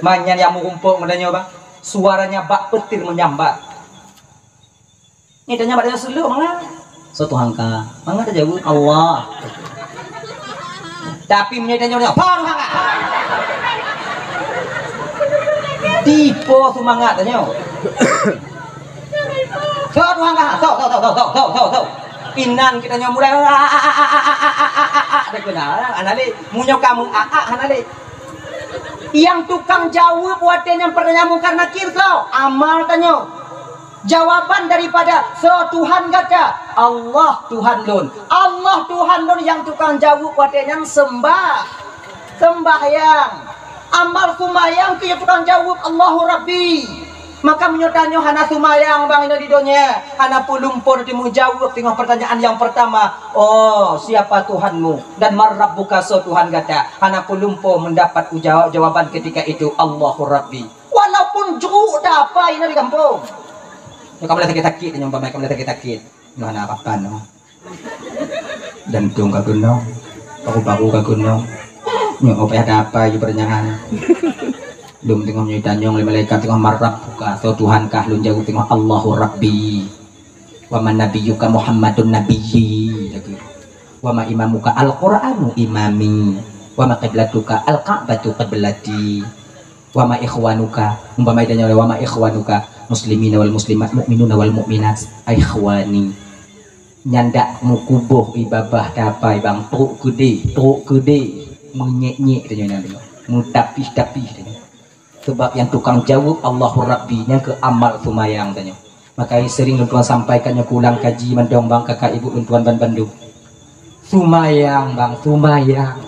Manyan yang mengumpul menanya bang suaranya bak petir menyambar. Ini tanya badanya selu mangga. So Tuhan ka mangga ada jawab Allah. Tapi menyedanya apa mangga? Tipe semangat tanya. So Tuhan ka so. Inan kita mulai ada kenal anale munyo kamu anale. Yang tukang jawab buatnya pertanyaan karena kirkau amal tanya. Jawaban daripada so Tuhan kata Allah Tuhan lun. Allah Tuhan lun yang tukang jawab wadenya sembahyang. Amal sumayang tu yang tukang jawab Allahu Rabbi. Maka menyotanya hana sumayang bang ini di dunia. Hana pulumpur di mujawab tengok pertanyaan yang pertama. Oh siapa Tuhanmu dan marrabbuka so Tuhan kata. Hana pulumpur mendapat jawaban ketika itu Allahu Rabbi. Walaupun jeruk dah apa ini di kampung. Kamu lihat sakit, nyomba mereka lihat sakit. Mana apa no? Jantung kagak no, paru-paru kagak no. Nyok ada apa? Ibu pertanyaan. Belum tengok nyuitan nyong malaikat tengok marrab buka. So Tuhan kah lu jauh tengok Allahu Rabbi. Wa man nabiyyuka Muhammadun nabiyyi. Wa ma imamuka al-Qur'anu imami. Wa ma qiblatuka al-Ka'batu qiblati. Wa ma ikhwanuka umpama idanya wa ma ikhwanuka muslimina wal muslimat mu'minuna wal mu'minat ikhwani nyandak mukubuh ibabah dapai bang truk gede menyek-nyek tanya nanti mutapih-tapih tanya sebab yang tukang jawab Allahu Rabbi nya ke amal sumayang tanya makanya sering tuan sampaikannya kulang kaji mendong bang kakak ibu tuan ban Bandung sumayang bang sumayang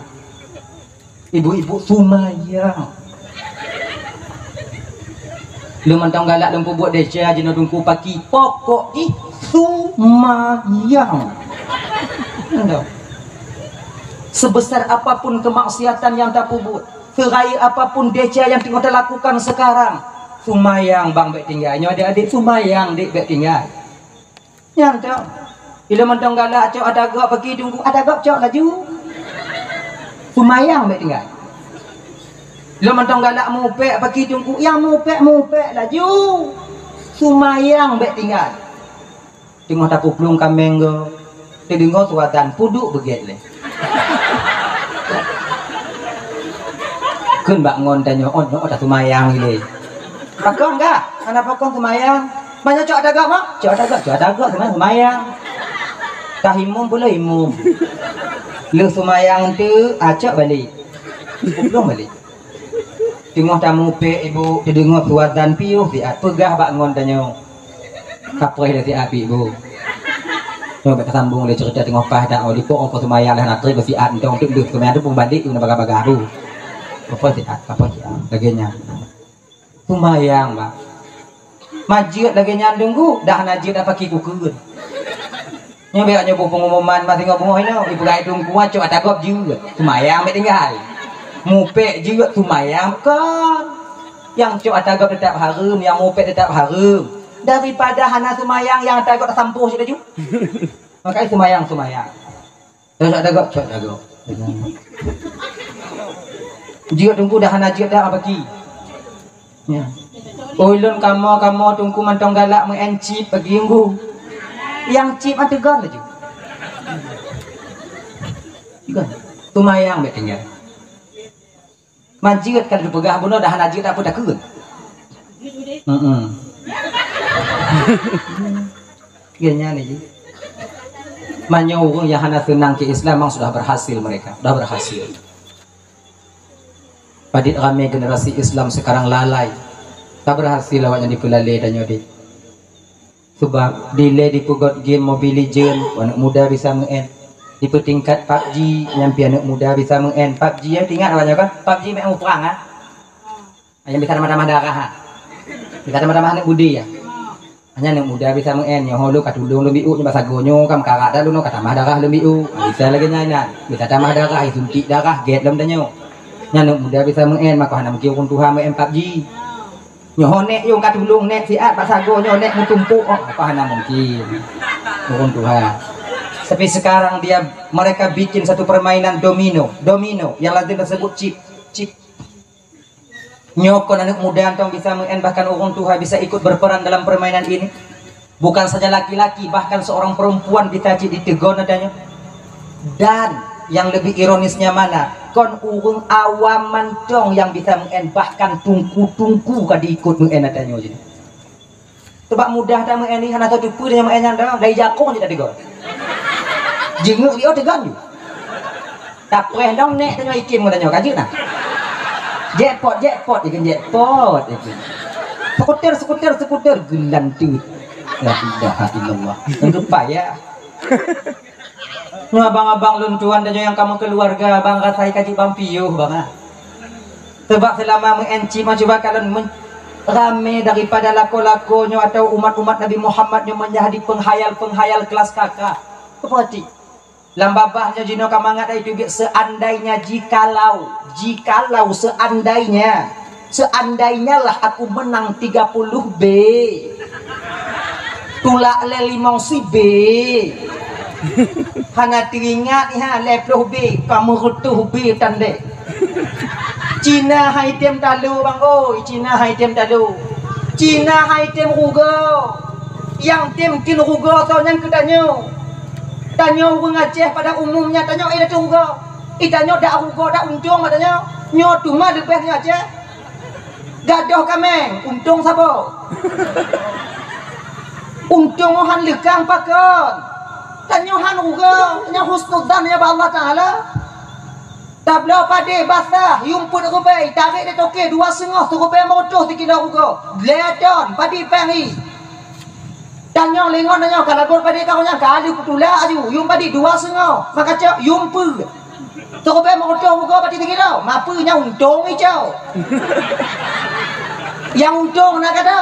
ibu-ibu sumayang lu mentang galak lempu buat desa jenuh dungku paki pokok di sumayang. Sebesar apapun kemaksiatan yang tak buat, serai apapun desa yang tengok lakukan sekarang, sumayang bang bek tinggal. Nyo adik-adik sumayang dik bek tinggal. Nyantau. Bila mentang galak cok ada gak pergi dungku ada gak cok laju. Sumayang bek tinggal. Lo mentong galak mupek pergi tunggu yang mupek laju sumayang bek tinggal tengok tapu pelung kameng go tengok suatan puduk begitu le kun bak ngon tanya on ada sumayang le pakon enggak anak pakon sumayang banyak cok ada gak mak cok ada gak sumayang kahimum pula imum lu sumayang tu acak balik pelung balik tengok tamu pe ibu dengar suatan piuh siat pegah bak ngon tanya kapoy dari api ibu coba kita sambung le cerita tengok pah dak oli po apa semaya lah nak tri siat entong untuk duk semaya tu pembalik una baga-baga bu apa siat laginya sumayang bang majid lagi nyandung ku dah najid apa ki kukeun nya beak nyobo pengumuman masih ngomong ini ibu gai dung kuat coba takop juga sumayang mek tinggal mupek juga sumayang kan yang cok atagap tetap harum yang mupek tetap harum daripada hana sumayang yang atagap sampuh sudah juga makanya sumayang terus atagap cok atagap jika tunggu dah hana jika dah apa ki ya ulun kamu tunggu mantong galak mengencip bagi minggu yang cip ategan lagi juga sumayang bet tinggal manjit kalau dipegah bunuh dah najit apa dah keun. Kayaknya nih. Manyo yang hana senang ke Islam memang sudah berhasil mereka, sudah berhasil. Padit ramai generasi Islam sekarang lalai. Tak berhasil awaknya dipelalai dan nyodi. Sebab delay di pugot game Mobile Legend, anak muda bisa mengen. Di petingkat PUBG, nyampi anak muda bisa mengen. PUBG ya tinggal awaknya kan? PUBG memang perang ah. Yang bisa nama-nama darah ha. Bisa nama-nama anak budi ya. Hanya anak muda bisa mengen. Yang holu katulung lebih u, bahasa gonyo kam karak dah lu no kata mah darah lebih u. Bisa lagi nyanyi. Bisa tambah darah, suntik darah, get lem danyo. Anak muda bisa mengen maka hana mungkin kun Tuhan mengen PUBG. Nyohonek yung katulung nek siat bahasa gonyo nek mutumpuk oh apa hana mungkin. Kun Tuhan. Tapi sekarang mereka bikin satu permainan domino yang lazim tersebut chip. Nyokon anak muda antong bisa mengen bahkan orang tua bisa ikut berperan dalam permainan ini. Bukan saja laki-laki, bahkan seorang perempuan bisa ditegon adanya. Dan yang lebih ironisnya mana? Kon urung awam mantong yang bisa mengen bahkan tungku kadi ikut mengen adanya jadi. Sebab mudah dah mengen ni hana tahu tupu dengan mengen dah dari jakong je tadi go. Jenguk dia tegan ju. Tak preh dong nek tanya ikim ngadanya kaji nah. Jackpot ikan jackpot ikan. Skuter gelan tu. La ilaha illallah. Untuk payah. Nu abang-abang luntuan dan yang kamu keluarga bang rasai kaji bampiuh bang. Sebab selama mengenci coba kalian rame daripada lako-lakonyo atau umat-umat Nabi Muhammad yang menjadi penghayal kelas kakak. Seperti lambabahnya jino kamangat itu seandainya jikalau seandainya lah aku menang 30 B tulak le 5 si B hana teringat ha leploh B kamu rutuh B tande Cina hai tem dalu bang oi Cina hai tem rugo yang tem kin rugo soalnya kedanyo tanyo orang Aceh pada umumnya tanyo ada tunggu tanyo dak rugo dak untung tanyo nyo tuma lebihnya Aceh gadoh kameng untung sabo untung han lekang pakon tanyo han rugo tanyo husnudzan ya Allah taala tablo pade basah yumput rubai tarik dia toke 2,5 rubai motor 3 kilo rugo gledon padi pengi tanyo lengon tanyo kalau gol padi kau nya kali putula aju yum padi 2,5 maka cak yumpu rubai motor rugo padi 3 kilo mapunya untung hijau yang untung nak kata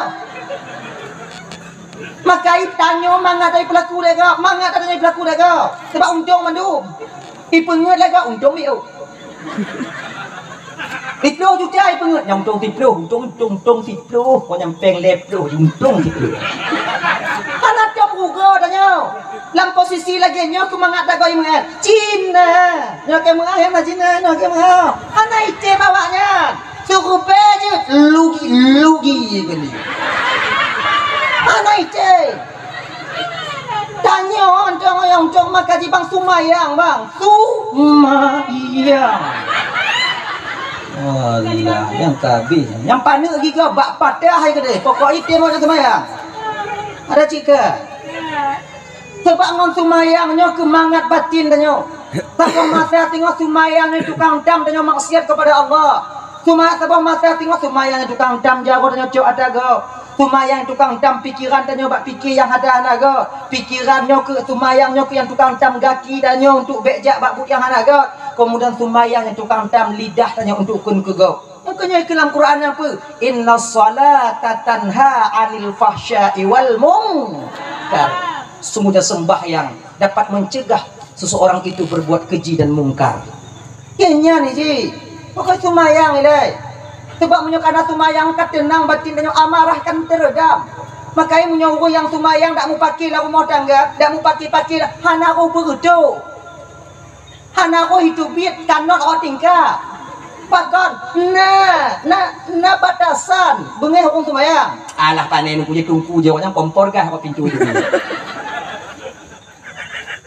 maka tanyo mangatai pelaku lega mangatai pelaku lega sebab untung mandu ipenget lega untung biu Tiplo juga ipenget yang untung tiplo kau nyampeng leplo untung tiplo anak jam rugo tanyo dalam posisi lagi nyo kemangat dah kau imengat Cina nyo kemangat yang Cina nyo kemangat anak ite bawanya suruh peje lugi gini anak ite tanya orang yang cuma kaji bang Sumayang Allah yang kabis yang panik lagi ke bak patah hai ke deh pokok itu mau Sumayang ada cika sebab ngon Sumayang nyo kemangat batin tanyo sebab masa tengok Sumayang ni tukang dam tanyo maksiat kepada Allah sebab masa tengok Sumayang ni tukang dam jago tanyo cok ada go Sumayang tukang dam pikiran tanyo bak pikir yang ada anaga pikirannya ke Sumayangnya ke yang tukang dam gaki tanyo untuk bejak bak buk yang anaga kemudian Sumayang yang tukang dam lidah tanyo untuk kun ke go makanya dalam Quran apa inna salata tanha anil fahsya'i wal munkar sungguhnya sembahyang dapat mencegah seseorang itu berbuat keji dan mungkar kayaknya nih ji pokoknya Sumayang ini sebab menyokana Sumayang ketenang batin dan amarah kan teredam makanya menyuruh yang Sumayang tak mau pakai lah rumah tangga tak mau pakai hana ko berudo hana ko hidupit kanot o tingkah pakon na batasan bengeh hukum Sumayang alah panen punya tungku jawabnya kompor kah apa pintu itu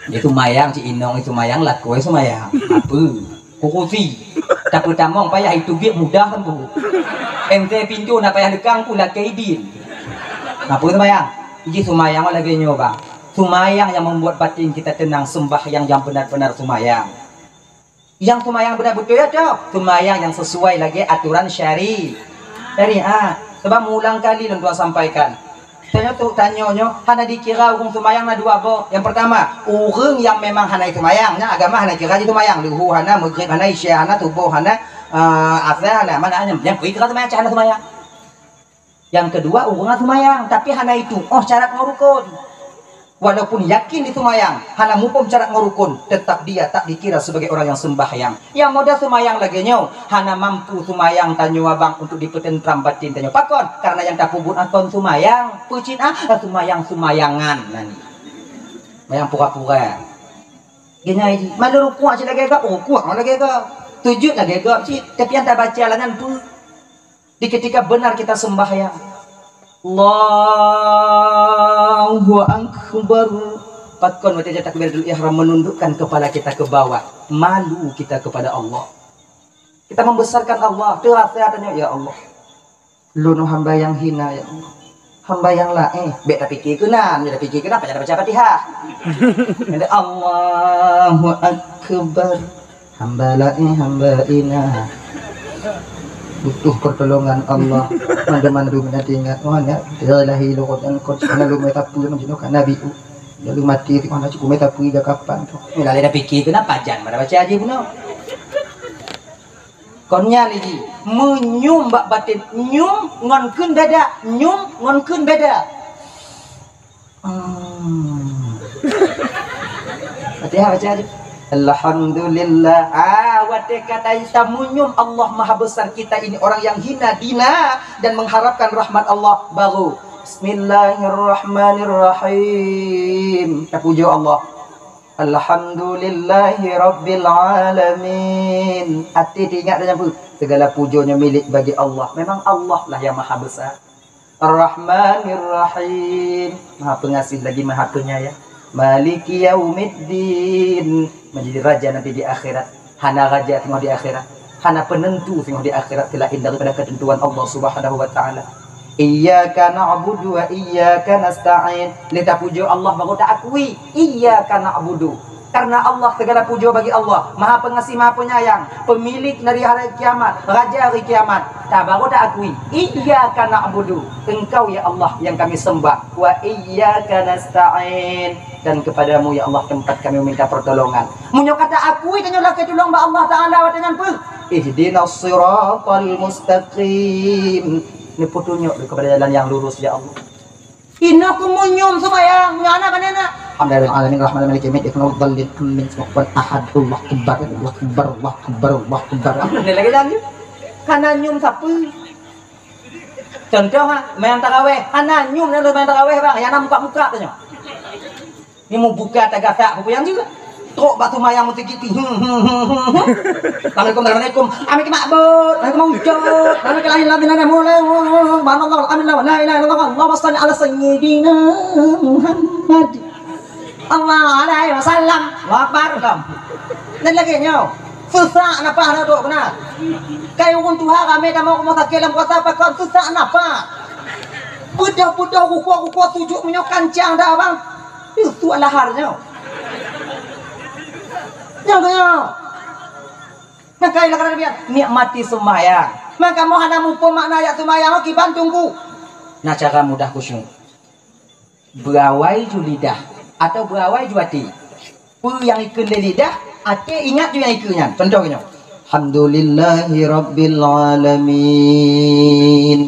dia Sumayang si Inong itu Sumayang laku Sumayang apa kukusi tak pertama payah itu biar mudah kan bu ente pintu nak payah lekang pula kaidin apa Sumayang ini Sumayang lagi nyoba Sumayang yang membuat batin kita tenang sembahyang yang benar-benar Sumayang Yang sembahyang benar betul ya tau. Sembahyang yang sesuai lagi aturan syariat. Sebab mulang kali dan Tuhan sampaikan. Tanya tu tanyonyo, hana dikira hukum sembahyang na dua bo. Yang pertama, orang yang memang hana sembahyangnya agama hana kira itu sembahyang. Luhu hana, maghrib hana, isya hana, tubuh hana, asar hana, mana hanya yang kira sembahyang hana sembahyang. Yang kedua, orang sembahyang tapi hana itu syarat ngurukun. Walaupun yakin di sembahyang, hana mupom syarat ngurukun, tetap dia tak dikira sebagai orang yang sembahyang. Yang modal sembahyang lagi nyo, hana mampu sembahyang tanyo abang untuk dipetentram batin tanyo pakon, karena yang tak pubut akon sembahyang, pucin sembayangan nani. Sembahyang pura-pura. Genya ini, malu rukuk aja lagi ke, kuat lagi ke, tujuh lagi ke, tapi yang tak baca langan tu. Di ketika benar kita sembahyang, Allahu Akbar. Patkon wajah takbiratul ihram, menundukkan kepala kita ke bawah, malu kita kepada Allah. Kita membesarkan Allah. Terasa ya Allah, lu hamba yang hina ya Allah. Hamba yang bek tak fikir kena, dia fikir kenapa jangan baca Fatihah. Ada Allahu Akbar. Hamba hamba ina. Butuh pertolongan Allah. Mandu nanti ingat ya ilahi luqatan qad kana lu metapu menjino kan nabi u lalu mati ti ona cukup metapu ida kapan tu mila ada fikir kenapa jan mana baca aja puno konnya lagi menyum bak batin nyum ngonkeun beda nyum ngonkeun beda Fatihah baca aja. Alhamdulillah. Wate kata kita munyum Allah maha besar, kita ini orang yang hina dina dan mengharapkan rahmat Allah. Baru Bismillahirrahmanirrahim. Kita puja Allah. Alhamdulillahi rabbil alamin. Hati diingat dan segala pujanya milik bagi Allah. Memang Allah lah yang maha besar. Ar-Rahmanir-Rahim. Maha pengasih lagi maha penyayang. Maliki yaumiddin, menjadi raja nanti di akhirat. Hana raja tengok di akhirat, hana penentu tengok di akhirat selain daripada ketentuan Allah Subhanahu wa taala. Iyyaka na'budu wa iyyaka nasta'in. Lita puja Allah baru tak akui iyyaka na'budu. Karena Allah segala puja bagi Allah, maha pengasih maha penyayang, pemilik dari hari kiamat, raja hari kiamat. Tak baru tak akui iyyaka na'budu, engkau ya Allah yang kami sembah, wa iyyaka nasta'in, dan kepadamu ya Allah tempat kami meminta pertolongan. Munyo kata akui tanyolah ketulung ba Allah taala dengan pe ihdinas siratal mustaqim. Ini petunjuk kepada jalan yang lurus ya Allah. Ina kumunyum sembahyang nyana kanana. Alhamdulillah alamin rahmanir rahim maliki yaumiddin dhallil min wal ahad Allah akbar Allah akbar Allah akbar Allah akbar. Ini lagi lanjut. Kana nyum sapu. Contoh main tarawih, kana nyum dan main tarawih bang, yang muka-muka tanya. Ini mau buka tagasak apa yang juga. Trok batu mayang mesti gitu. Assalamualaikum. Amin ma'bud. Mawjud. Amin lahir la ilaha mulai. Subhanallah alhamdulillah la ilaha illallah. Allahumma shalli ala sayyidina Muhammad. Allah alaihi wasallam. Akbar kam. Dan lagi nyo. Susah napa ana dok kena. Kayu kun Tuhan kami dah mau takelam kota pakon susah napa. Budak-budak kuku-kuku tujuh menyokan ciang dah bang. Itu laharnya. Jangan. Maka ilah kerana biar nikmati sembahyang. Maka mau ada mupo makna ayat sembahyang ki bantungku. Nah cara mudah khusyuk. Berawai ju lidah atau berawai ju hati. Pu yang ikut lidah, hati ingat ju yang ikutnya. Contohnya. Alhamdulillahi rabbil alamin.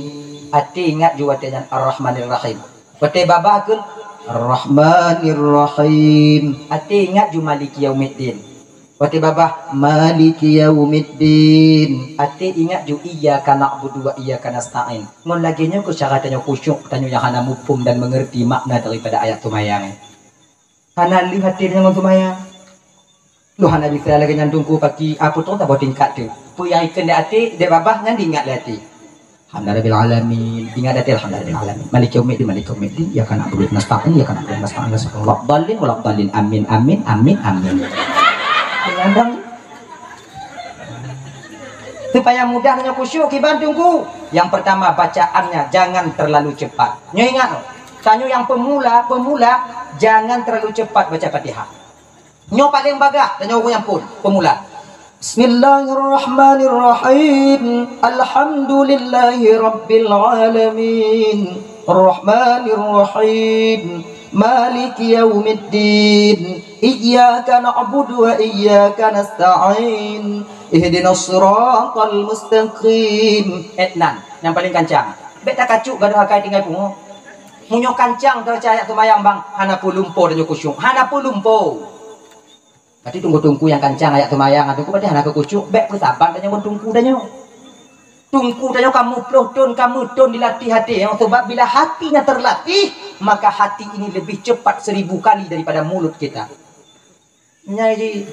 Hati ingat ju hatinya Ar-Rahmanir Rahim. Hati babahkeun Ar-Rahmanir Rahim. Hati ingat ju Maliki Yaumiddin. Wati babah Maliki Yaumiddin. Ati ingat ju iyyaka na'budu wa iyyaka nasta'in. Ngon laginya ku cara tanya khusyuk, tanya yang hana mufhum dan mengerti makna daripada ayat tumayang. Hana lihat dia dengan tumayang. Lu hana bisa lagi nyandungku pagi apa tu tak boleh tingkat tu. Pu yang ikan di ati, dia babah ngan diingat hati. Alhamdulillahil alamin. Ingat hati alhamdulillahil alamin. Maliki Yaumiddin, Maliki Yaumiddin. Iyyaka na'budu wa nasta'in, iyyaka na'budu wa nasta'in. Wala dhalin wala dhalin. Amin amin amin amin. Supaya mudah dengan khusyuk kibantungku. Yang pertama bacaannya jangan terlalu cepat. Nyo ingat tanyo yang pemula jangan terlalu cepat baca Fatihah. Nyo paling bagah tanyo yang pun pemula. Bismillahirrahmanirrahim. Alhamdulillahi rabbil alamin. Arrahmanirrahim. Maliki yaumiddin. Iyyaka na'budu wa iyyaka nasta'in. Ihdinas siratal mustaqim. Etnan, yang paling kancang. Beta kacuk gaduh hakai tinggal pungo. Munyo kancang tercaya tumayang bang. Hana pulumpo dan kusyuk. Hana pulumpo. Berarti tunggu-tunggu yang kancang ayat tumayang. Tunggu berarti hana kekucuk. Bek bersabar dan yang tunggu dan yang. Tunggu dan yang kamu pelotun, kamu don dilatih hati. Yang sebab bila hatinya terlatih, maka hati ini lebih cepat 1000 kali daripada mulut kita. Jadi,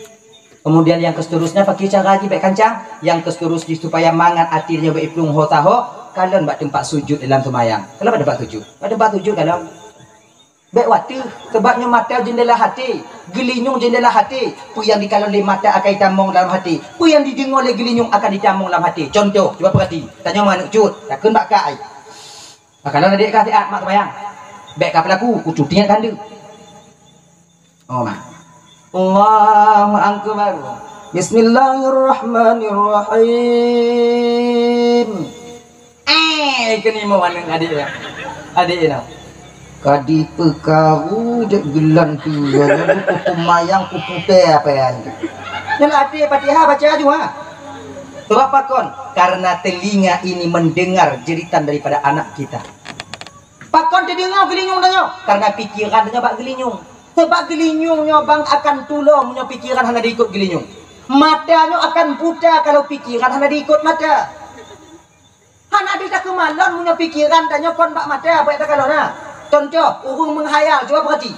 kemudian yang seterusnya pakai cara lagi baik kancang. Yang seterusnya supaya mangat atirnya baik plung hotaho. Kalian buat tempat sujud dalam tumayang. Kalau ada tempat sujud, ada tempat sujud kalau baik waktu sebabnya mata jendela hati, gelinyung jendela hati. Pu yang dikalau oleh mata akan ditamong dalam hati. Pu yang didengar oleh gelinyung akan ditamong dalam hati. Contoh, coba perhati. Tanya mana cut, takkan bak kai. Kalau adik kasih mak tumayang. Baik kapal aku cutinya kan dia. Oh mak. Allahu akbar. Bismillahirrahmanirrahim. Kini mau mana adik ya? Adik ya. Kadi pekaru dek gelan tu kupu mayang kupu teh apa yang yang adik Fatihah baca juga. Sebab apa kon? Karena telinga ini mendengar jeritan daripada anak kita. Pakon terdengar gelinyung danyo karena pikiran danyo bak gelinyung. Sebab gelinyungnya bang akan tulung punya pikiran hanya diikut gelinyung. Matanya akan buta kalau pikiran hanya diikut mata. Hana ada kemalan punya pikiran danyo kon bak mata apa itu kalau na. Contoh, urung menghayal, coba perhati.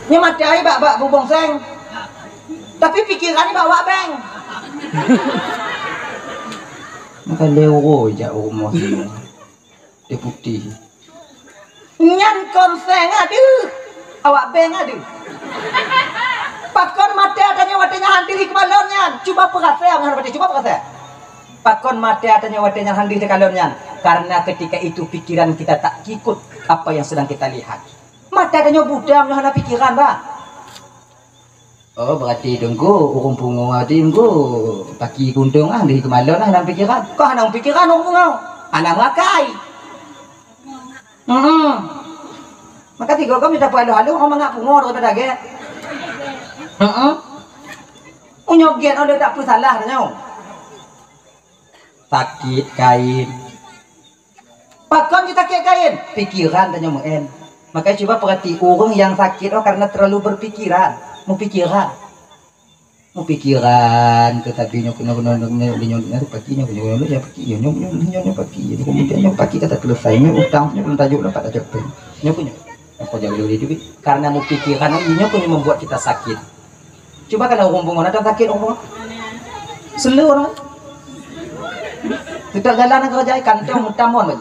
Ini mata air bak bubong seng. Tapi pikiran ini bawa beng. Maka lewo je umur dia putih. Nyan konseng aduh. Awak beng aduh. Pakon mata adanya watanya handiri kemalonnya. Coba perhatian dengan berarti, coba perhatian. Pakon mata adanya watanya handiri kemalonnya. Karena ketika itu pikiran kita tak ikut apa yang sedang kita lihat. Mata adanya budam yang ada pikiran, Pak. Oh, berarti tunggu urung pungo adi tunggu pagi guntung di kemalon dalam pikiran. Kau hanang pikiran urung pungo. Anak makai. Maka tiga kau minta halu-halu orang ngak pungo daripada ge. Unyogen ada tak salah tanya. Sakit kain. Pakon kita sakit kain, pikiran tanya muen. Maka coba perhati orang yang sakit karena terlalu berpikiran. Mau pikiran tetapi kemudian kata selesai utang belum tajuk dapat tajuk pen karena mau pikiran ini punya membuat kita sakit. Coba kalau orang bunga datang sakit orang seluruh kita jalan kerja kantong mutamon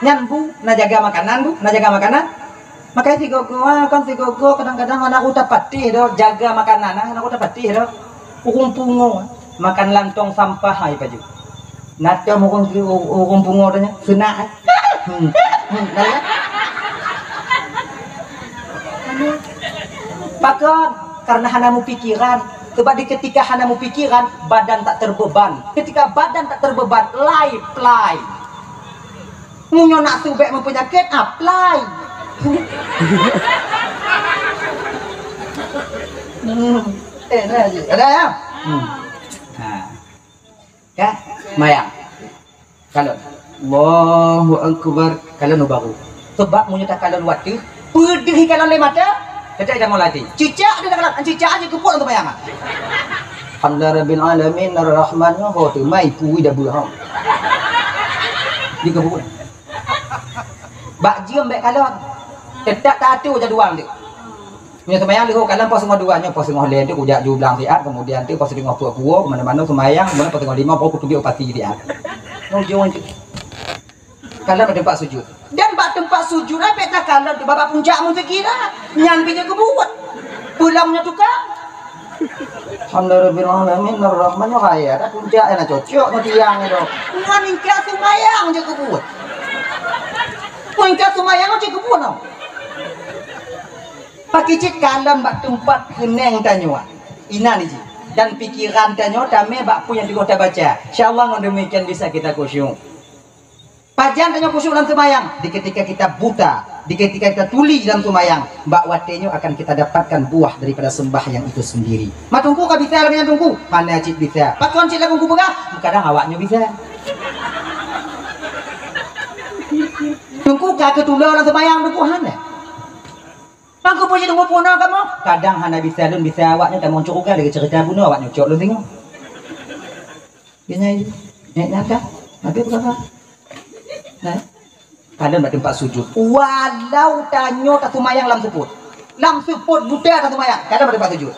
nyanbu na jaga makanan makanya si gogo kadang-kadang anak udah patih do jaga makanan anak udah patih do ukung pungo makan lantong sampah hai baju nata ukung pungo tanya sena pakon karena hanamu pikiran sebab ketika hanamu pikiran badan tak terbeban. Ketika badan tak terbeban apply munyo nak subek mempenyakit apply. Ada ya? Ya, mayang. Kalau Allahu akbar kalau baru. Sebab munyo tak kalau waktu, pedih kalau le mata. Kita dah mau latih. Cicak dia kalau cicak aja keput untuk mayang. Alhamdulillahirabbil alamin arrahmanir rahim. Tu mai kui dah buah. Di kebun. Bak jiem baik kalau tetap tak atu jaduang dia. Punya semayang liho kalam pos semua duanya pos semua lain dia kujak jublang siat kemudian tu pos tengok puak-puak mana-mana semayang kemudian pos tengok 5 pos kutubi opati dia. Mau jauh tu. Kalam tempat sujud. Dan bak tempat sujud apa tak kalam tu babak puncak mun sekira nyan pinnya kebuat. Pulangnya tukang. Alhamdulillahirabbil alamin arrahmanir rahim. Ada puncak nak cocok nak tiang tu. Ngan ingkar semayang je kebuat. Puncak semayang je kebuat tau. Pakicit kalon bak tempat keneng tanyo. Ina ni ji. Dan pikiran tanyo dame bak pu yang kita baca. Insyaallah dengan demikian bisa kita khusyuk. Pajan tanyo khusyuk dalam sembahyang. Di ketika kita buta, di ketika kita tuli dalam sembahyang, mbak watenyo akan kita dapatkan buah daripada sembahyang itu sendiri. Matungku ka bisa lagi tungku. Hanya cik bisa. Pakon cik lagu pegah. Kadang awaknya bisa. Tungku ka ketula dalam sembahyang tungku hana. Aku punya tunggu puno kamu. Kadang hana bisa lun bisa awaknya tak mau cukup lagi cerita bunuh awaknya cok lun tengok. Gini nyata. Habis berapa? Nah. Kadang pada tempat sujud. Walau tanyo tak sumayang lam seput. Lam seput buta tak sumayang. Kadang pada tempat sujud.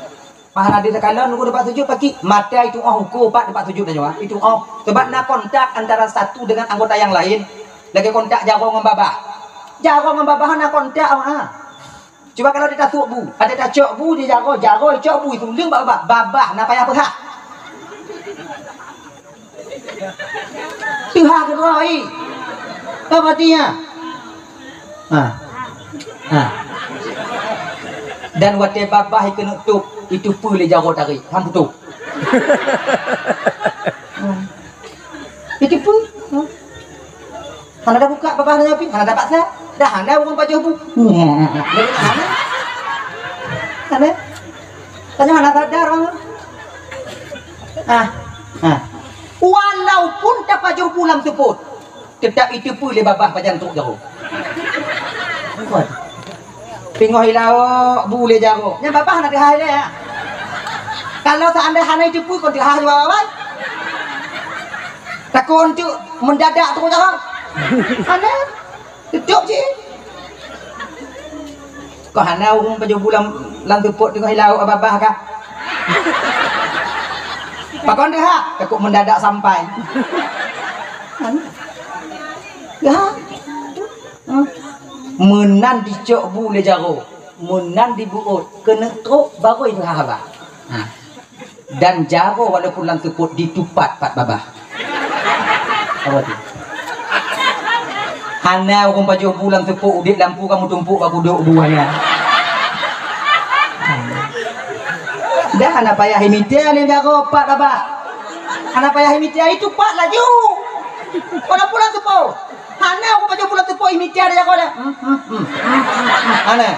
Pahala di sekarang nunggu tempat sujud pagi mata itu hukum pak tempat sujud tanyo itu sebab nak kontak antara satu dengan anggota yang lain. Lagi kontak jago dengan babah. Jago dengan babah nak kontak Coba kalau dia tak bu, ada tak cok bu dia jago cok bu itu leng babah nak payah berhak. Tuhan keroi. Apa dia? Dan wate babah ikut nutup itu boleh jago tari, ham tutup. Itu pun. Hana dah buka babah dah nyapi, hana dapat saya. Dah hana bukan baju bu. Hana. Tanya hana sadar orang. Walaupun tak baju pulang seput, tetap itu boleh babah pajan untuk jauh. Pingoh hilau boleh jauh. Yang babah hana dihai dia. Kalau seandainya hana itu pun kau dihai babah. Takut untuk mendadak tu jauh. Hana tutup je. Kau hana urung baju bulan tuput dengan hilau abah kah? Pakon dah, takut mendadak sampai. Ya. Menan dicok boleh jaro, menan dibuut kena truk baru itu haba. Dan jaro walaupun lang tuput ditupat pat babah. Apa tu? Hana orang baju bulan tepuk udit lampu kamu tumpuk aku duduk buahnya. Dah hana payah himitia ni jago pak babah. Hana payah himitia itu pak laju. Kalau pulang tepuk. Hana orang baju bulan tepuk himitia dia jago dah. Hana.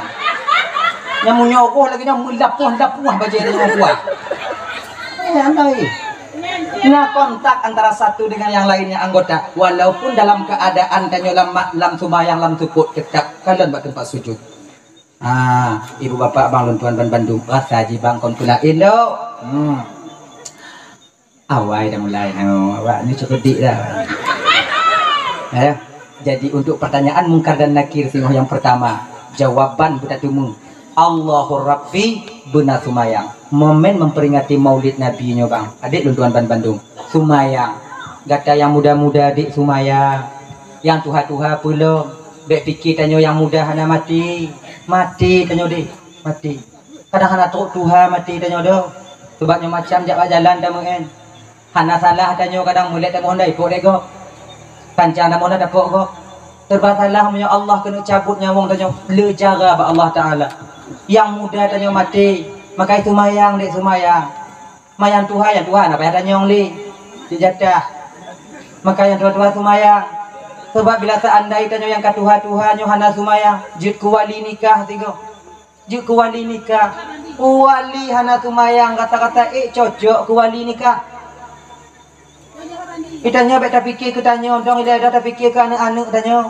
Yang munyokoh lagi dah melapuh-lapuh baju dia kuat. Hana ni. Nah kontak antara satu dengan yang lainnya anggota walaupun dalam keadaan tanyo lam sumayang lam tukut tetap kalian buat tempat sujud. Ibu bapak bang luntuan ban Bandung rasa ji bang kon pula indo. Awai dah mulai awak ni cerdik dah. Jadi untuk pertanyaan mungkar dan nakir singoh yang pertama jawaban budak tumu Allahur Rabbi benar sumayang. Momen memperingati maulid Nabi nya bang. Adik luntuan ban Bandung. Sumayang. Gata yang muda-muda adik sumayang. Yang tuha-tuha belum. Dek fikir tanyo yang muda hana mati. Mati tanyo dek. Mati. Kadang hana truk tuha mati tanyo do. Sebabnya macam jak jalan dah mengen. Hana salah tanyo kadang mulai tak mohon dah ikut dek go. Kancang dah mohon dah dapat go. Serba salah punya Allah kena cabut nyawang tanyo. Lejara ba Allah Taala. Yang muda tanyo mati. Maka itu mayang dek semayang. Mayang Tuhan yang Tuhan apa ada nyong li dijatah. Maka yang tua-tua semayang. Sebab bila seandainya tanyo yang katuha-tuha nyo hana semayang, jut ku wali nikah tigo. Jut ku wali nikah. Wali hana semayang kata-kata cocok ku wali nikah. Itanya beta fikir ke tanyo dong ila ada fikir ke anak-anak tanyo.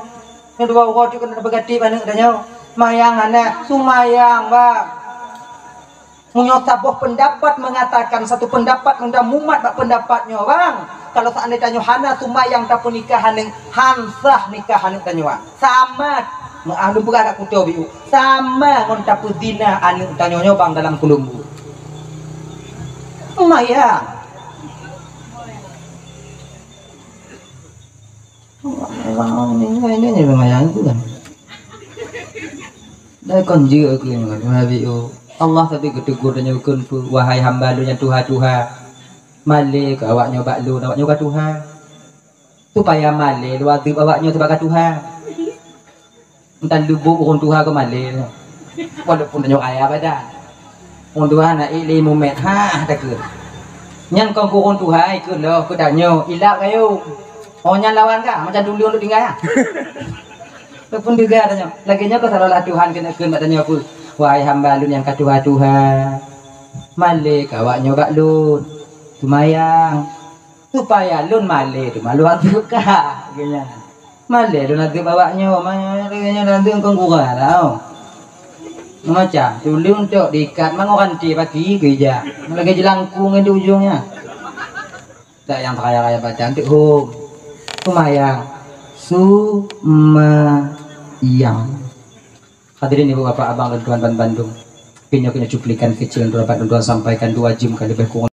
Yang dua orang tu kena bergatip anak tanyo. Mayang hana semayang bang. Munyo tabuh pendapat mengatakan satu pendapat unda mumat bak pendapatnya bang. Kalau seandainya tanyo hana sumayang tak pun nikahan yang hansah nikahan tanyo sama ahlu berak kuto biu sama ngon tak zina anu tanyo bang dalam kulumbu. Mayang. Ini mayang tu kan. Dah konjur aku yang biu. Allah tapi ketegur dan nyukun wahai hamba lu yang tuha-tuha male ke awaknya bak lu awaknya ke Tuhan supaya male lu adib awaknya sebagai Tuhan entah lubuk orang Tuhan ke male walaupun tanya kaya badan untuk anak ili mumet ha ada ke nyan kong kurun tuhai ke lo ke danyo ilak kayu oh nyan lawan ka macam dulu untuk tinggal ya walaupun juga tanya lagi nya ko salah Tuhan kena ke tanya aku wahai hamba lun yang katuha Tuhan male kawaknya gak lun tumayang supaya lun male tu maluan suka genya male lun nanti bawanya male nanti kong kurang tau macam dulu untuk diikat mangokan di pagi gereja lagi jelangkung di ujungnya tak yang kaya-kaya baca untuk home tumayang sumayang hadirin ibu bapak abang dan tuan Bandung punya cuplikan kecil yang dapat sampaikan 2 jam kali lebih kurang